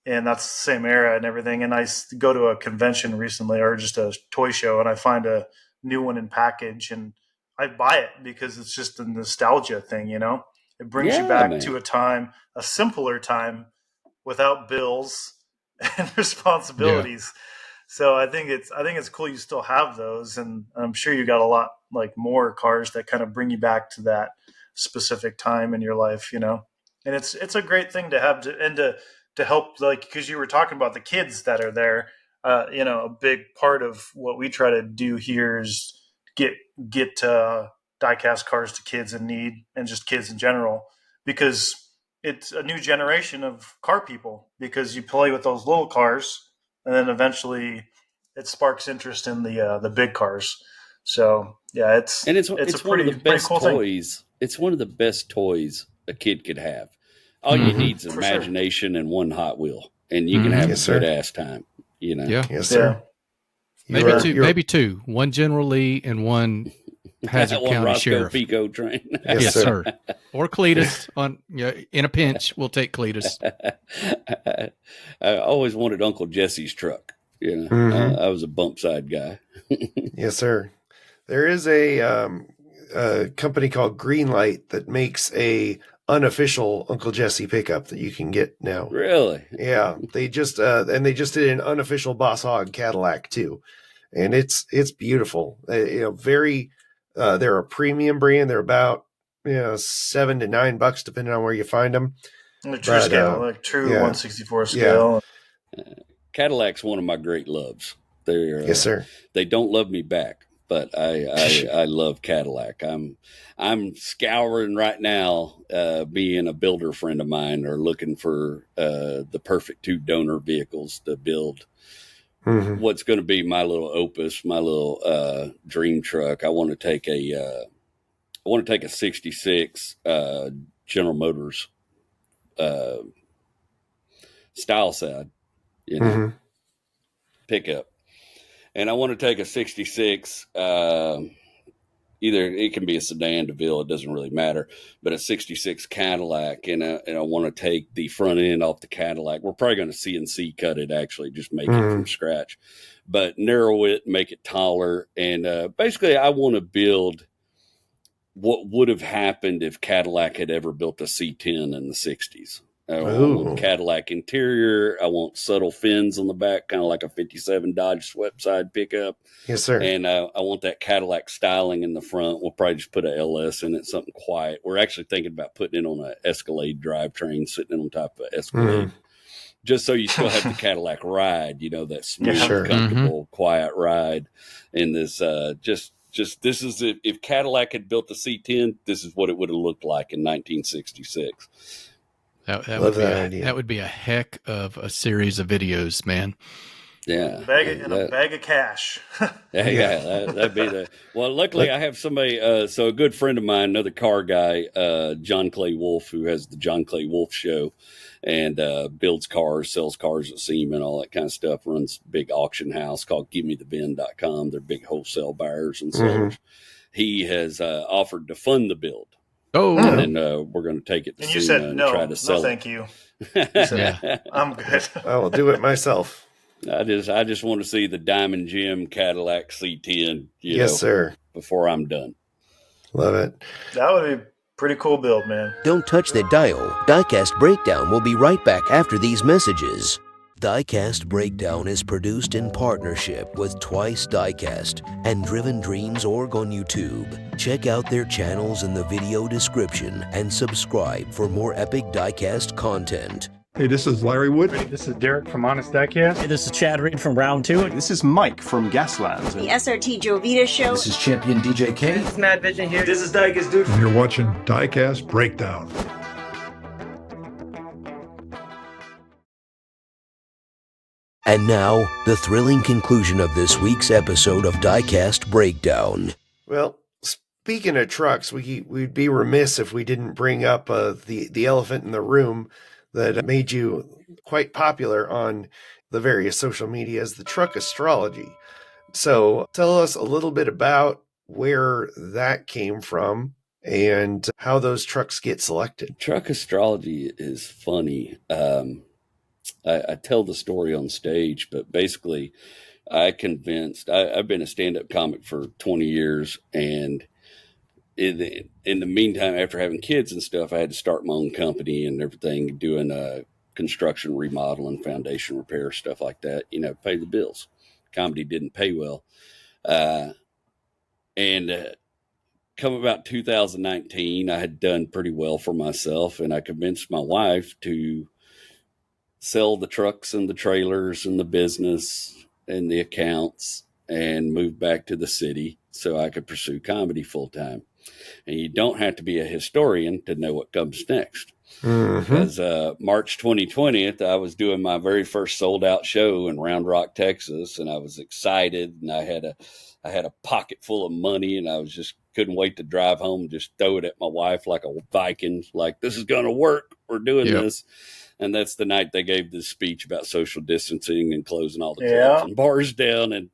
and that's the same era and everything. And I go to a convention recently, or just a toy show, and I find a new one in package, and I buy it because it's just a nostalgia thing, It brings you back to a simpler time without bills and responsibilities. Yeah. So I think it's cool you still have those, and I'm sure you got a lot like more cars that kind of bring you back to that specific time in your life, And it's a great thing to have to help, like, because you were talking about the kids that are there. A big part of what we try to do here is get diecast cars to kids in need, and just kids in general, because it's a new generation of car people, because you play with those little cars and then eventually it sparks interest in the big cars. So yeah, it's one of the best cool toys. Thing. It's one of the best toys a kid could have. All you need is imagination and one Hot Wheel, and you can have a good ass time. Yeah. Yes, sir. Yeah. Maybe two. One General Lee and one Hazard County Roscoe Sheriff. Pico train. Yes, sir. Or Cletus in a pinch. We'll take Cletus. I always wanted Uncle Jesse's truck. I was a bump side guy. Yes, sir. There is a company called Greenlight that makes a unofficial Uncle Jesse pickup that you can get now. Really? Yeah, they just did an unofficial Boss Hog Cadillac too, and it's beautiful. Very. They're a premium brand. They're about $7 to $9 depending on where you find them. And the true scale, like true 1/64 scale. Cadillac's one of my great loves. They're yes, sir. They don't love me back, but I love Cadillac. I'm scouring right now, being a builder friend of mine, or looking for the perfect two donor vehicles to build. Mm-hmm. What's going to be my little opus, my little dream truck. I want to take a 66 General Motors style side, mm-hmm. pickup. And I want to take a 66, either it can be a sedan, DeVille, it doesn't really matter, but a 66 Cadillac. And I want to take the front end off the Cadillac. We're probably going to CNC cut it, actually, just make it from scratch, but narrow it, make it taller. And basically, I want to build what would have happened if Cadillac had ever built a C10 in the 60s. I want Cadillac interior. I want subtle fins on the back, kind of like a 57 Dodge swept side pickup. Yes, sir. And I want that Cadillac styling in the front. We'll probably just put a LS in it, something quiet. We're actually thinking about putting it on an Escalade drivetrain, sitting on top of an Escalade, just so you still have the Cadillac ride, that smooth, comfortable, quiet ride. And this, just this is it. If Cadillac had built the C10, this is what it would have looked like in 1966. That would be a heck of a series of videos, man. Yeah, a bag of cash. That'd be the. Well, luckily I have somebody. So a good friend of mine, another car guy, John Clay Wolf, who has the John Clay Wolf Show, and builds cars, sells cars at SEMA, all that kind of stuff. Runs a big auction house called GiveMeTheVin.com. They're big wholesale buyers and sellers. He has offered to fund the build. Oh, and then we're going to take it to and SEMA and try to sell thank it. You. Said, I'm good. I will do it myself. I just want to see the Diamond Gem Cadillac C10. Yes, sir. Before I'm done. Love it. That would be a pretty cool build, man. Don't touch that dial. Diecast Breakdown will be right back after these messages. Diecast Breakdown is produced in partnership with Twice Diecast and Driven Dreams Org on YouTube. Check out their channels in the video description and subscribe for more epic Diecast content. Hey, this is Larry Wood. This is Derek from Honest Diecast. Hey, this is Chad Reed from Round 2. This is Mike from Gaslands. The SRT Jovita Show. This is Champion DJ K. This is Mad Vision here. This is Diecast Dude. And you're watching Diecast Breakdown. And now, the thrilling conclusion of this week's episode of Diecast Breakdown. Well, speaking of trucks, we'd be remiss if we didn't bring up the elephant in the room that made you quite popular on the various social medias, the Truck Astrology. So tell us a little bit about where that came from and how those trucks get selected. Truck Astrology is funny. I tell the story on stage, but basically I've been a stand-up comic for 20 years, and in the meantime, after having kids and stuff, I had to start my own company and everything, doing construction, remodeling, foundation repair, stuff like that, pay the bills. Comedy didn't pay well. And come about 2019, I had done pretty well for myself, and I convinced my wife to sell the trucks and the trailers and the business and the accounts and move back to the city so I could pursue comedy full time. And you don't have to be a historian to know what comes next. Because March 2020, I was doing my very first sold out show in Round Rock, Texas, and I was excited, and I had a pocket full of money, and I was just couldn't wait to drive home and just throw it at my wife like a Viking, like, this is going to work. We're doing this. And that's the night they gave this speech about social distancing and closing all the clubs and bars down. And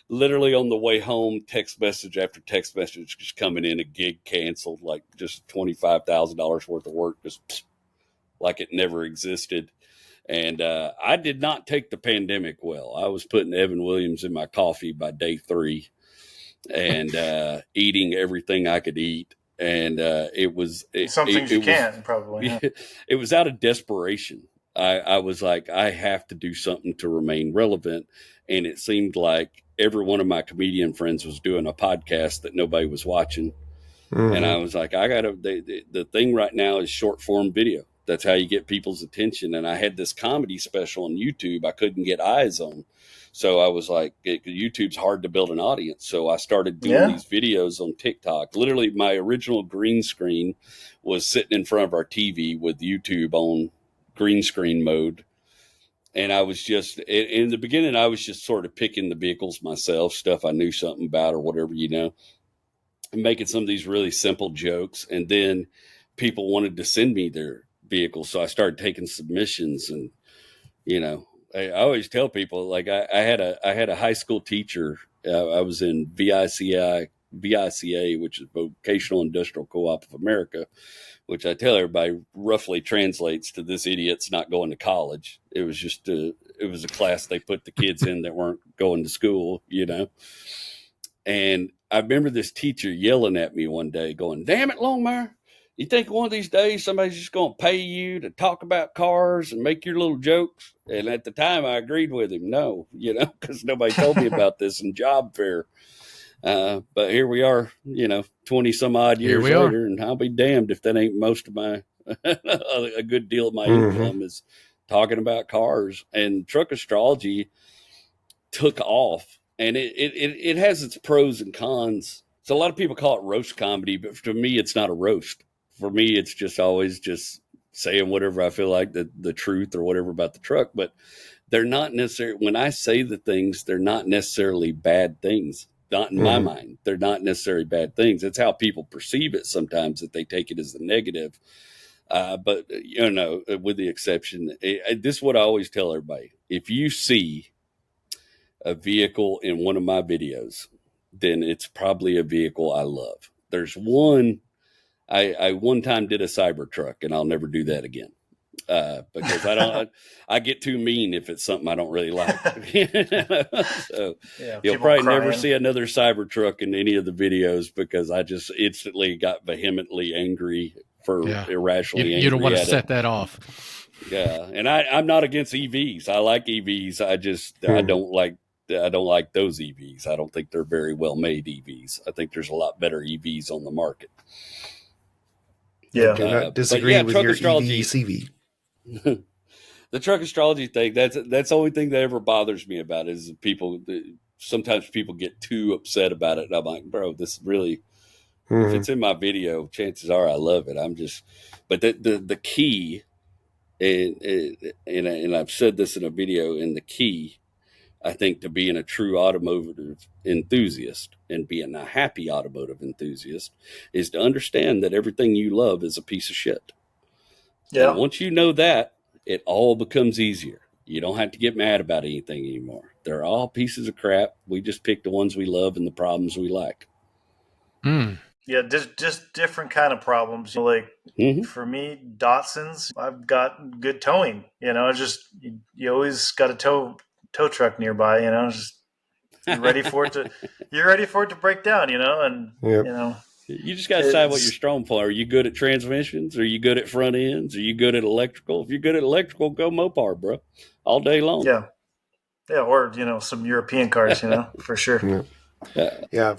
literally on the way home, text message after text message just coming in, a gig canceled, like just $25,000 worth of work, just like it never existed. And I did not take the pandemic well. I was putting Evan Williams in my coffee by day 3 and eating everything I could eat. And it was some things you can't probably. Yeah. It was out of desperation. I was like, I have to do something to remain relevant. And it seemed like every one of my comedian friends was doing a podcast that nobody was watching. Mm-hmm. And I was like, the thing right now is short form video. That's how you get people's attention. And I had this comedy special on YouTube I couldn't get eyes on. So I was like, YouTube's hard to build an audience. So I started doing these videos on TikTok. Literally, my original green screen was sitting in front of our TV with YouTube on green screen mode. And I was just, in the beginning, I was just sort of picking the vehicles myself, stuff I knew something about or whatever, and making some of these really simple jokes. And then people wanted to send me their vehicles. So I started taking submissions and, I always tell people, like I had a high school teacher. I was in VICA, which is Vocational Industrial Co-op of America, which I tell everybody roughly translates to this idiot's not going to college. It was just it was a class they put the kids in that weren't going to school, And I remember this teacher yelling at me one day going, "Damn it, Longmire. You think one of these days somebody's just going to pay you to talk about cars and make your little jokes?" And at the time I agreed with him. No, because nobody told me about this in job fair. But here we are, 20 some odd years later, and I'll be damned if that ain't most of my, a good deal of my income is talking about cars. And Truck Astrology took off, and it has its pros and cons. So a lot of people call it roast comedy, but for me, it's not a roast. For me, it's just always just saying whatever I feel like the truth or whatever about the truck. But they're not necessarily, when I say the things, they're not necessarily bad things. Not in my mind. They're not necessarily bad things. It's how people perceive it sometimes that they take it as the negative. But, with the exception, this is what I always tell everybody. If you see a vehicle in one of my videos, then it's probably a vehicle I love. There's one, I one time did a Cybertruck, and I'll never do that again. Because I get too mean if it's something I don't really like. So you'll probably never see another Cybertruck in any of the videos because I just instantly got vehemently angry for irrationally angry. You don't want to set that off. Yeah. And I'm not against EVs. I like EVs. I just, I don't like those EVs. I don't think they're very well made EVs. I think there's a lot better EVs on the market. Yeah. Not disagreeing with your Astrology, EV CV. The Truck Astrology thing, that's the only thing that ever bothers me about it is sometimes people get too upset about it. And I'm like, bro, this really, if it's in my video, chances are I love it. But the key, and I've said this in a video, and the key, I think, to being a true automotive enthusiast and being a happy automotive enthusiast is to understand that everything you love is a piece of shit. Yeah. And once you know that, it all becomes easier. You don't have to get mad about anything anymore. They're all pieces of crap. We just pick the ones we love and the problems we like. Yeah, just different kind of problems. Like for me, Datsuns, I've got good towing. Just you always got a tow truck nearby. Just you're ready for it to break down. You just got to decide what you're strong for. Are you good at transmissions? Are you good at front ends? Are you good at electrical? If you're good at electrical, go Mopar, bro, all day long. Yeah, or some European cars, for sure. Yeah.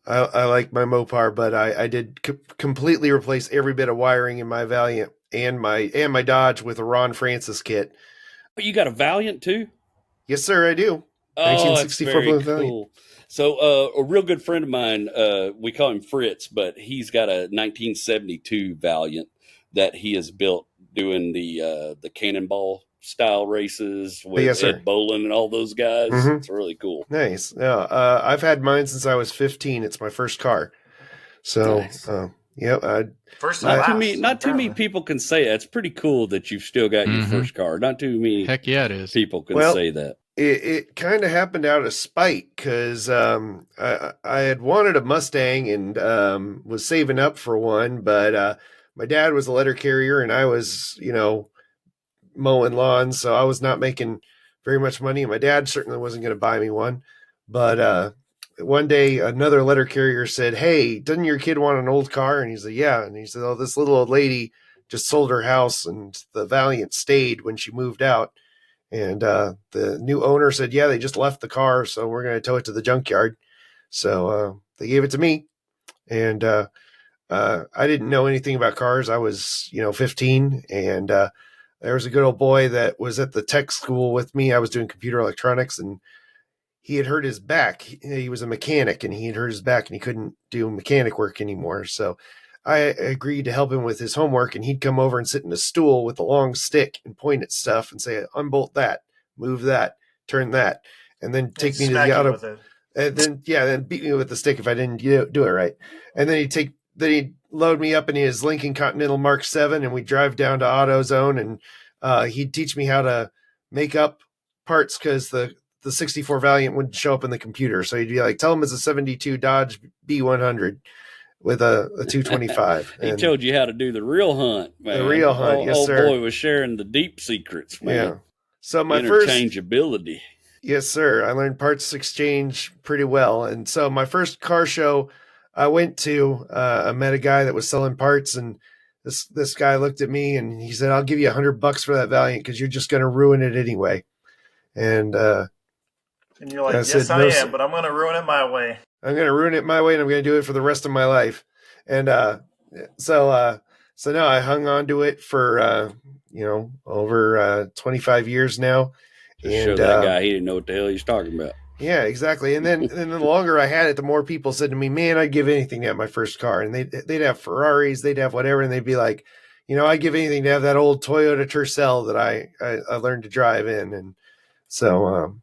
I like my Mopar, but I did completely replace every bit of wiring in my Valiant and my Dodge with a Ron Francis kit. Oh, you got a Valiant too? Yes, sir, I do. Oh, 1964 that's very cool. Valiant. So a real good friend of mine, we call him Fritz, but he's got a 1972 Valiant that he has built doing the Cannonball style races with Ed Bolin and all those guys. It's really cool. Nice. Yeah, I've had mine since I was 15. It's my first car. So, nice. First not too many people can say that. It's pretty cool that you've still got your first car. Not too many it is. People can say that. It kind of happened out of spite because I had wanted a Mustang and was saving up for one, but my dad was a letter carrier and I was, mowing lawns, so I was not making very much money. And my dad certainly wasn't going to buy me one. But one day another letter carrier said, "Hey, doesn't your kid want an old car?" And he said, "Yeah." And he said, "Oh, this little old lady just sold her house, and the Valiant stayed when she moved out." And the new owner said, "Yeah, they just left the car, so we're going to tow it to the junkyard." So they gave it to me, and I didn't know anything about cars. I was, 15, and there was a good old boy that was at the tech school with me. I was doing computer electronics, and he had hurt his back. He was a mechanic, and he had hurt his back, and he couldn't do mechanic work anymore. So I agreed to help him with his homework, and he'd come over and sit in a stool with a long stick and point at stuff and say, "Unbolt that, move that, turn that," and then take me to the auto. And then beat me with the stick if I didn't do it right. And then he'd load me up in his Lincoln Continental Mark 7, and we'd drive down to AutoZone, and he'd teach me how to make up parts because the 64 Valiant wouldn't show up in the computer. So he'd be like, "Tell him it's a 72 Dodge B100 with a 225. He told you how to do the real hunt, man. The real hunt, yes, sir. Old boy was sharing the deep secrets, man. Yeah. So my interchangeability. Yes, sir. I learned parts exchange pretty well. And so my first car show I went to, I met a guy that was selling parts, and this guy looked at me and he said, "I'll give you $100 for that Valiant because you're just going to ruin it anyway." And you're like, "Yes, I am, but I'm going to ruin it my way. I'm going to ruin it my way, and I'm going to do it for the rest of my life." And so now I hung on to it for, over 25 years now. Show that guy he didn't know what the hell he's talking about. Yeah, exactly. And then the longer I had it, the more people said to me, "Man, I'd give anything to have my first car." And they'd have Ferraris, they'd have whatever, and they'd be like, "I'd give anything to have that old Toyota Tercel that I learned to drive in." And so,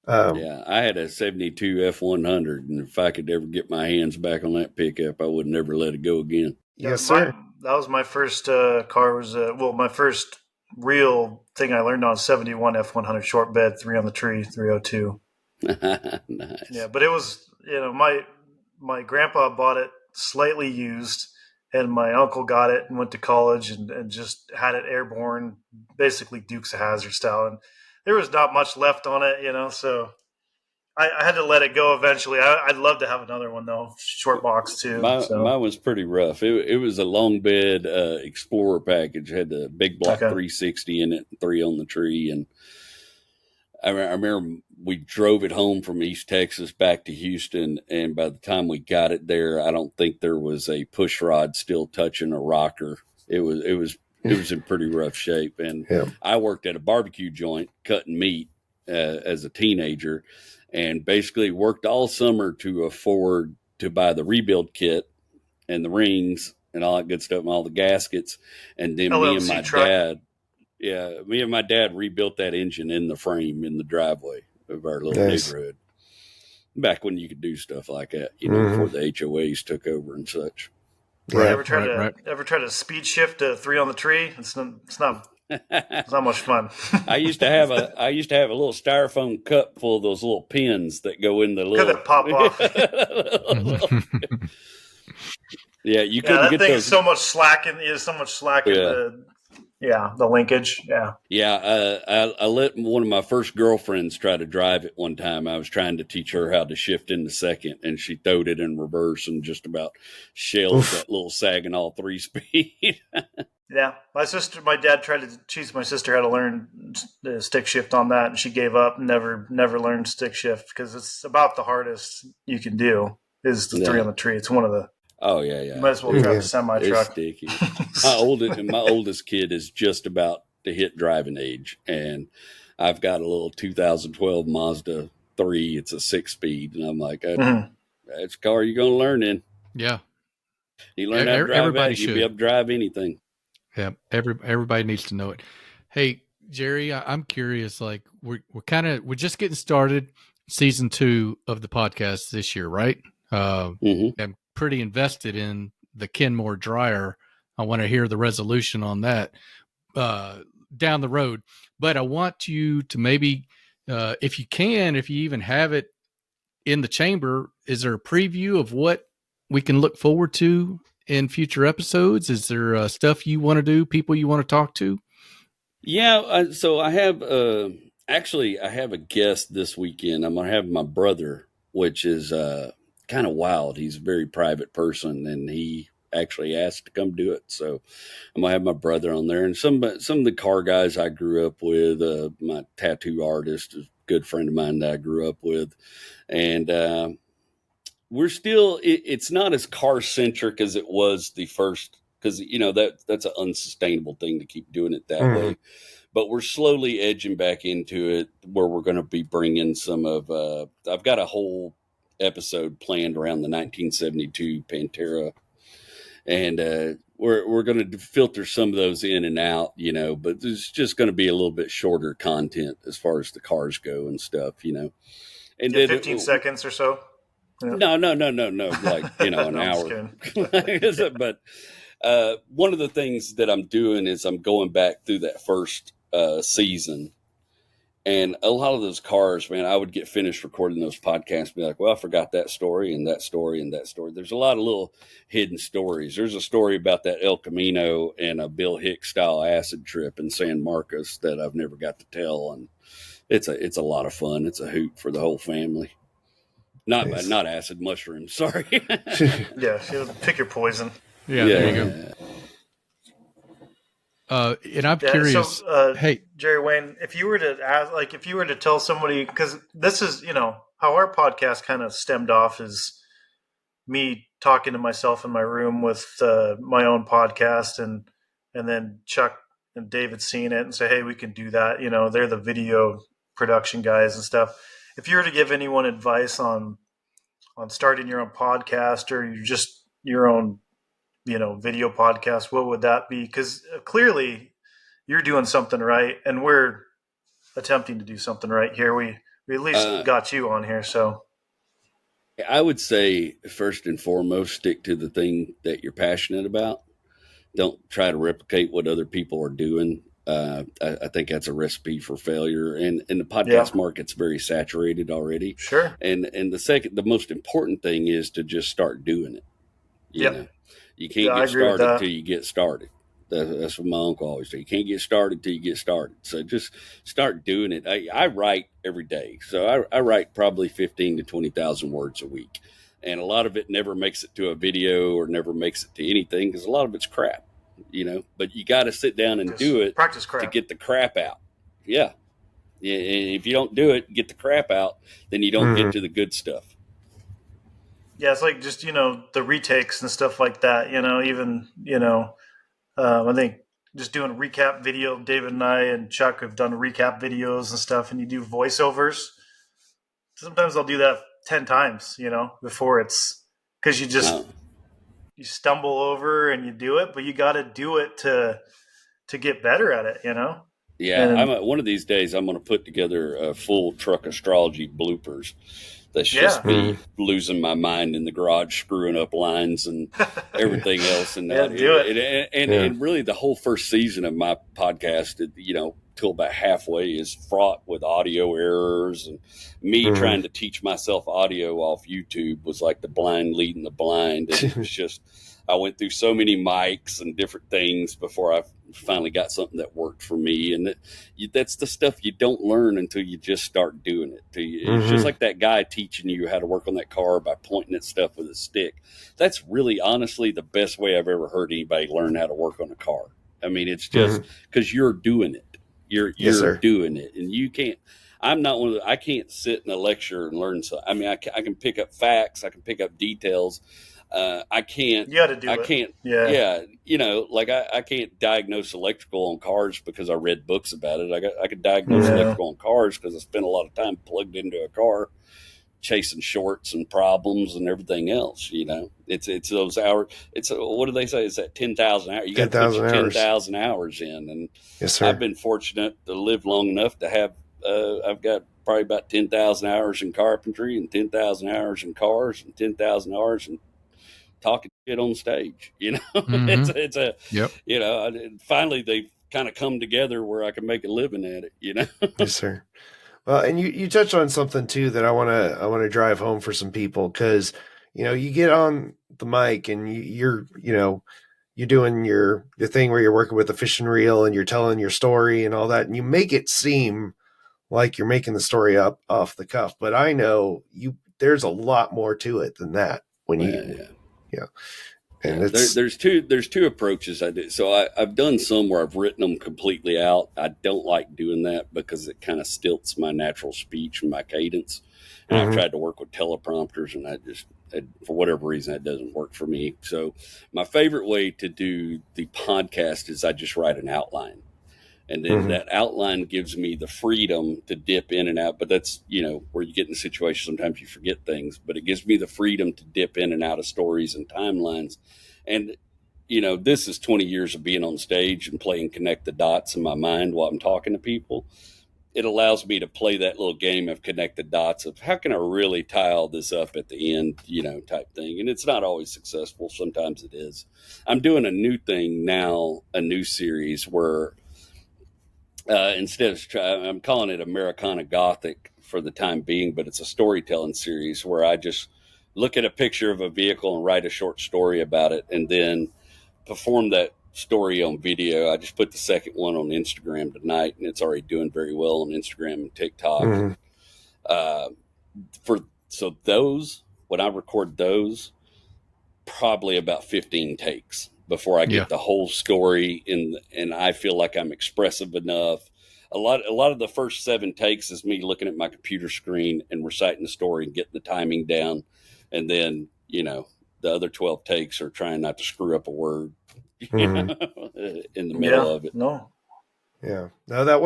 I had a 72 F100, and if I could ever get my hands back on that pickup, I would never let it go again. Yes, sir. That was my first car. Was my first real thing I learned on 71 F100 short bed, 3 on the tree, 302. Nice. Yeah, but it was, my grandpa bought it slightly used, and my uncle got it and went to college and just had it airborne, basically Dukes of Hazzard style. And there was not much left on it, so I had to let it go eventually. I'd love to have another one, though, short box, too. Mine was pretty rough. It was a long bed Explorer package. It had the big block 360 in it, 3 on the tree. And I remember we drove it home from East Texas back to Houston, and by the time we got it there, I don't think there was a push rod still touching a rocker. It was in pretty rough shape. And I worked at a barbecue joint cutting meat as a teenager, and basically worked all summer to afford to buy the rebuild kit and the rings and all that good stuff and all the gaskets. And then me and my dad rebuilt that engine in the frame in the driveway of our little neighborhood. Back when you could do stuff like that, before the HOAs took over and such. Right. Ever try to speed shift to 3 on the tree? It's not much fun. I used to have a little styrofoam cup full of those little pins that go in the little that pop off. Yeah, you couldn't get those. So much slack in the linkage. I let one of my first girlfriends try to drive it one time. I was trying to teach her how to shift into second, and she throwed it in reverse and just about shelled that little Saginaw 3-speed. Yeah, my dad tried to teach my sister how to learn the stick shift on that, and she gave up and never learned stick shift because it's about the hardest you can do is the 3 on the tree. It's one of the you might as well drive a semi truck. Sticky. My oldest kid is just about to hit driving age, and I've got a little 2012 Mazda 3. It's a 6-speed, and I'm like, that's a car you're going to learn in. Yeah, you learn how to drive that, you'll be able to drive anything. Yeah, everybody needs to know it. Hey, Jerry, I'm curious. Like, we're just getting started, season 2 of the podcast this year, right? I'm pretty invested in the Kenmore dryer. I want to hear the resolution on that down the road. But I want you to maybe, if you even have it in the chamber, is there a preview of what we can look forward to in future episodes? Is there stuff you want to do, people you want to talk to? Yeah, so I have I have a guest this weekend. I'm going to have my brother which is kind of wild. He's a very private person, and he actually asked to come do it. So I'm gonna have my brother on there, and some of the car guys I grew up with. My tattoo artist is a good friend of mine that I grew up with, and we're still. It's not as car centric as it was the first, because that's an unsustainable thing to keep doing it that way. But we're slowly edging back into it, where we're going to be bringing some of. I've got a whole episode planned around the 1972 Pantera, and we're going to filter some of those in and out, but there's just going to be a little bit shorter content as far as the cars go and stuff, And then 15 seconds or so. Yeah. No, like an hour. But one of the things that I'm doing is I'm going back through that first season. And a lot of those cars, man, I would get finished recording those podcasts and be like, well, I forgot that story and that story and that story. There's a lot of little hidden stories. There's a story about that El Camino and a Bill Hicks style acid trip in San Marcos that I've never got to tell. And it's a lot of fun. It's a hoot for the whole family. Not acid, mushrooms. Sorry. Yeah, pick your poison. Yeah, there you go. And I'm curious. So, hey, Jerry Wayne, if you were to tell somebody, because this is, how our podcast kind of stemmed off is me talking to myself in my room with my own podcast, and then Chuck and David seeing it and say, hey, we can do that. They're the video production guys and stuff. If you were to give anyone advice on starting your own podcast or your own video podcast, what would that be? Because clearly you're doing something right, and we're attempting to do something right here. We at least got you on here. So I would say, first and foremost, stick to the thing that you're passionate about. Don't try to replicate what other people are doing. I think that's a recipe for failure, and the podcast market's very saturated already. Sure. And the most important thing is to just start doing it. You can't get started until you get started. That's what my uncle always said. You can't get started till you get started. So just start doing it. I write every day. So I write probably 15 to 20,000 words a week. And a lot of it never makes it to a video or never makes it to anything, because a lot of it's crap, but you got to sit down and do it practice crap to get the crap out. Yeah. And if you don't do it, get the crap out, then you don't get to the good stuff. Yeah, it's like just, the retakes and stuff like that, I think just doing a recap video. David and I and Chuck have done recap videos and stuff, and you do voiceovers. Sometimes I'll do that 10 times, before it's, because you stumble over and you do it, but you got to do it to get better at it, Yeah, one of these days I'm going to put together a full Truck Astrology bloopers. That's just me losing my mind in the garage, screwing up lines and everything else. And and really the whole first season of my podcast, till about halfway, is fraught with audio errors, and me trying to teach myself audio off YouTube was like the blind leading the blind. And it was just, I went through so many mics and different things before I finally got something that worked for me. And that's the stuff you don't learn until you just start doing it. It's just like that guy teaching you how to work on that car by pointing at stuff with a stick. That's really, honestly, the best way I've ever heard anybody learn how to work on a car. I mean, it's just because you're doing it. You're doing it, and you can't. I'm not one of the, I can't sit in a lecture and learn something. I mean, I can pick up facts. I can pick up details. I can't. You got to do it. I can't. Yeah. Like I can't diagnose electrical on cars because I read books about it. I could diagnose electrical on cars because I spent a lot of time plugged into a car, chasing shorts and problems and everything else. It's those hours. It's what do they say? It's that 10,000 hours. You got to put 10,000 hours in. And yes, sir. I've been fortunate to live long enough to have. I've got probably about 10,000 hours in carpentry and 10,000 hours in cars and 10,000 hours in talking shit on stage. It's a finally they've kind of come together where I can make a living at it. Yes, sir. Well, and you touched on something too that I want to drive home for some people, because you get on the mic and you're doing your thing where you're working with a fishing reel and you're telling your story and all that, and you make it seem like you're making the story up off the cuff, but I know there's a lot more to it than that when you, And there's two approaches I do. So I've done some where I've written them completely out. I don't like doing that because it kind of stilts my natural speech and my cadence. And I've tried to work with teleprompters, and for whatever reason, that doesn't work for me. So my favorite way to do the podcast is I just write an outline. And then that outline gives me the freedom to dip in and out. But that's, where you get in a situation, sometimes you forget things. But it gives me the freedom to dip in and out of stories and timelines. And, this is 20 years of being on stage and playing connect the dots in my mind while I'm talking to people. It allows me to play that little game of connect the dots of how can I really tie all this up at the end, type thing. And it's not always successful. Sometimes it is. I'm doing a new thing now, a new series where I'm calling it Americana Gothic for the time being, but it's a storytelling series where I just look at a picture of a vehicle and write a short story about it and then perform that story on video. I just put the second one on Instagram tonight, and it's already doing very well on Instagram and TikTok. So those, when I record those, probably about 15 takes before I get the whole story in, and I feel like I'm expressive enough. A lot of the first 7 takes is me looking at my computer screen and reciting the story and getting the timing down. And then, the other 12 takes are trying not to screw up a word in the middle of it. No, that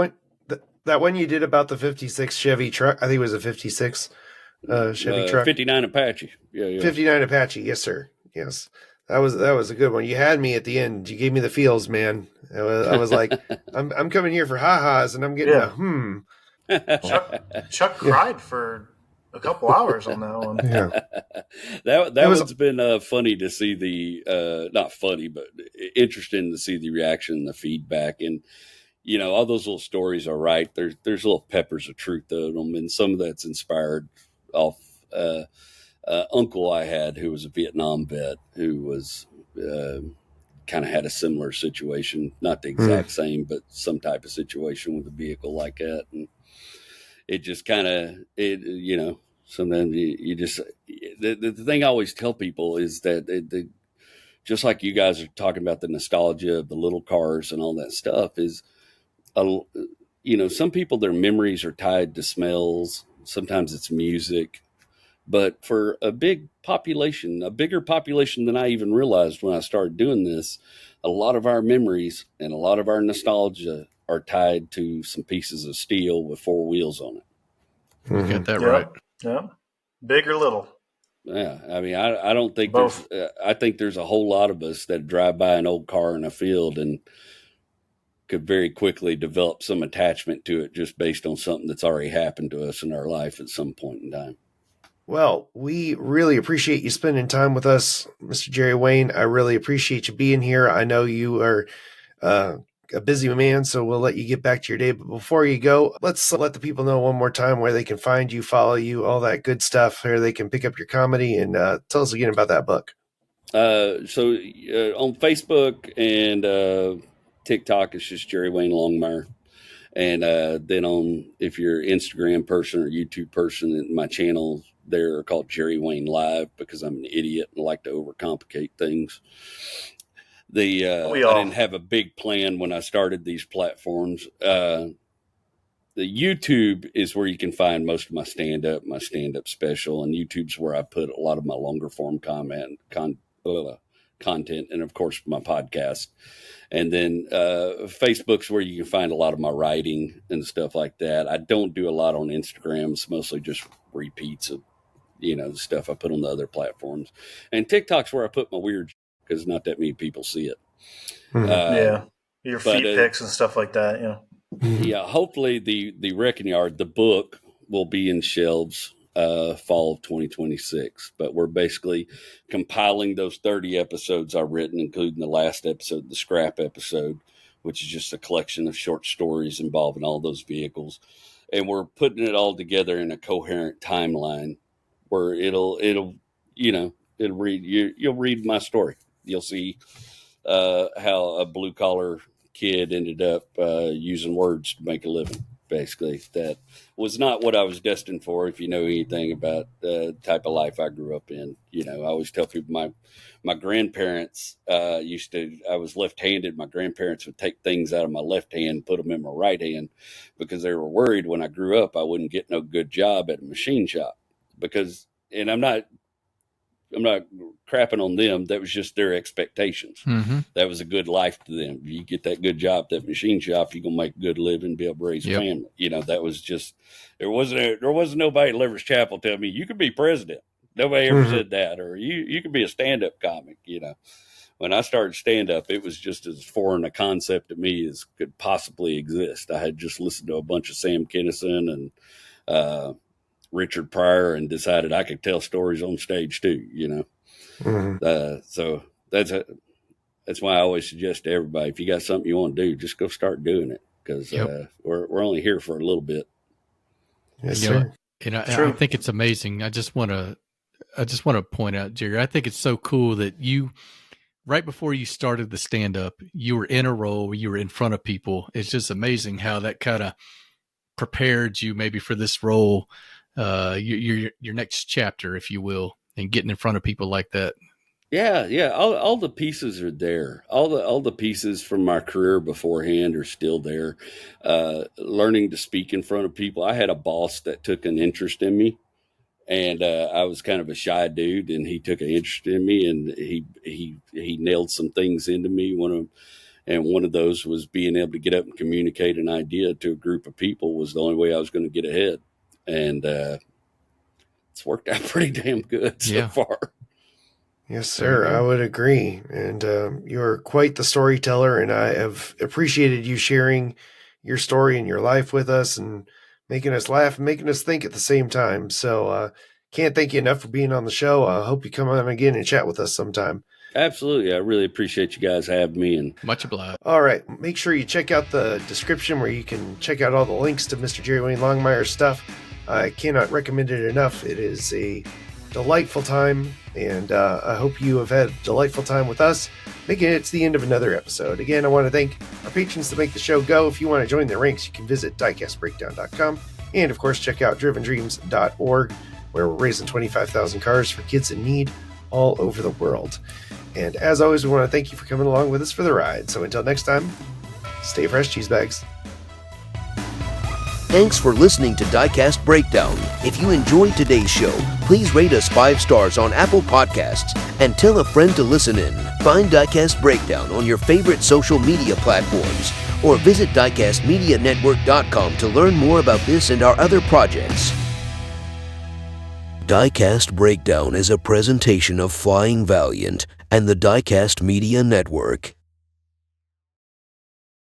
one you did about the 56 Chevy truck, I think it was a 56 Chevy truck. 59 Apache. Yeah. 59 Apache. Yes, sir. Yes. That was a good one. You had me at the end. You gave me the feels, man. I was like, I'm coming here for ha-has, and I'm getting Chuck cried for a couple hours on that one. That one's been funny to see the not funny, but interesting to see the reaction and the feedback. And all those little stories are right. There's little peppers of truth to them, and some of that's inspired off uncle I had who was a Vietnam vet who was kind of had a similar situation, not the exact same, but some type of situation with a vehicle like that. And it just kind of, sometimes you just, the thing I always tell people is that just like you guys are talking about the nostalgia of the little cars and all that stuff is, some people, their memories are tied to smells. Sometimes it's music. But for a bigger population than I even realized when I started doing this, a lot of our memories and a lot of our nostalgia are tied to some pieces of steel with 4 wheels on it. You got that right. Yeah. Big or little. Yeah. I mean, I don't think both. I think there's a whole lot of us that drive by an old car in a field and could very quickly develop some attachment to it just based on something that's already happened to us in our life at some point in time. Well, we really appreciate you spending time with us, Mr. Jerry Wayne. I really appreciate you being here. I know you are a busy man, so we'll let you get back to your day. But before you go, let's let the people know one more time where they can find you, follow you, all that good stuff, where they can pick up your comedy, and tell us again about that book. So on Facebook and TikTok, it's just Jerry Wayne Longmire. And then if you're an Instagram person or YouTube person, my channel there are called Jerry Wayne Live because I'm an idiot and like to overcomplicate things. I didn't have a big plan when I started these platforms. The YouTube is where you can find most of my stand-up special, and YouTube's where I put a lot of my longer form content, and of course my podcast. And then Facebook's where you can find a lot of my writing and stuff like that. I don't do a lot on Instagram. It's mostly just repeats of, the stuff I put on the other platforms. And TikTok's where I put my weird because not that many people see it. Your feet pics and stuff like that. Yeah, hopefully the Wrecking Yard, the book, will be in shelves fall of 2026. But we're basically compiling those 30 episodes I've written, including the last episode, the scrap episode, which is just a collection of short stories involving all those vehicles. And we're putting it all together in a coherent timeline where it'll read, you'll read my story. You'll see how a blue collar kid ended up using words to make a living. basically. That was not what I was destined for. If you know anything about the type of life I grew up in, you know, I always tell people my grandparents I was left-handed. My grandparents would take things out of my left hand, put them in my right hand, because they were worried when I grew up I wouldn't get no good job at a machine shop. And I'm not crapping on them. That was just their expectations. Mm-hmm. That was a good life to them. You get that good job at that machine shop, you're gonna make a good living, be able to raise a family. You know, that was just there wasn't nobody at Leverage Chapel telling me you could be president. Nobody ever said that, or you could be a stand-up comic. You know, when I started stand-up, it was just as foreign a concept to me as could possibly exist. I had just listened to a bunch of Sam Kinison and Richard Pryor and decided I could tell stories on stage too, you know. So that's why I always suggest to everybody, if you got something you want to do, just go start doing it, because we're only here for a little bit. Yes, sir. And I think it's amazing. I just want to point out, Jerry, I think it's so cool that you, right before you started the stand-up, you were in a role where you were in front of people. It's just amazing how that kind of prepared you maybe for this role, your next chapter, if you will, and getting in front of people like that. Yeah. All the pieces are there. All the pieces from my career beforehand are still there. Learning to speak in front of people. I had a boss that took an interest in me, and I was kind of a shy dude, and he took an interest in me, and he nailed some things into me. One of those was being able to get up and communicate an idea to a group of people was the only way I was going to get ahead. And it's worked out pretty damn good so far. Yes, sir. I would agree. And you're quite the storyteller, and I have appreciated you sharing your story and your life with us and making us laugh and making us think at the same time. So can't thank you enough for being on the show. I hope you come on again and chat with us sometime. Absolutely. I really appreciate you guys having me. And much obliged. All right. Make sure you check out the description where you can check out all the links to Mr. Jerry Wayne Longmire's stuff. I cannot recommend it enough. It is a delightful time, and I hope you have had a delightful time with us, making it to the end of another episode. Again, I want to thank our patrons that make the show go. If you want to join the ranks, you can visit diecastbreakdown.com, and of course check out drivendreams.org, where we're raising 25,000 cars for kids in need all over the world. And as always, we want to thank you for coming along with us for the ride. So until next time, stay fresh, cheese bags. Thanks for listening to Diecast Breakdown. If you enjoyed today's show, please rate us 5 stars on Apple Podcasts and tell a friend to listen in. Find Diecast Breakdown on your favorite social media platforms or visit diecastmedianetwork.com to learn more about this and our other projects. Diecast Breakdown is a presentation of Flying Valiant and the Diecast Media Network.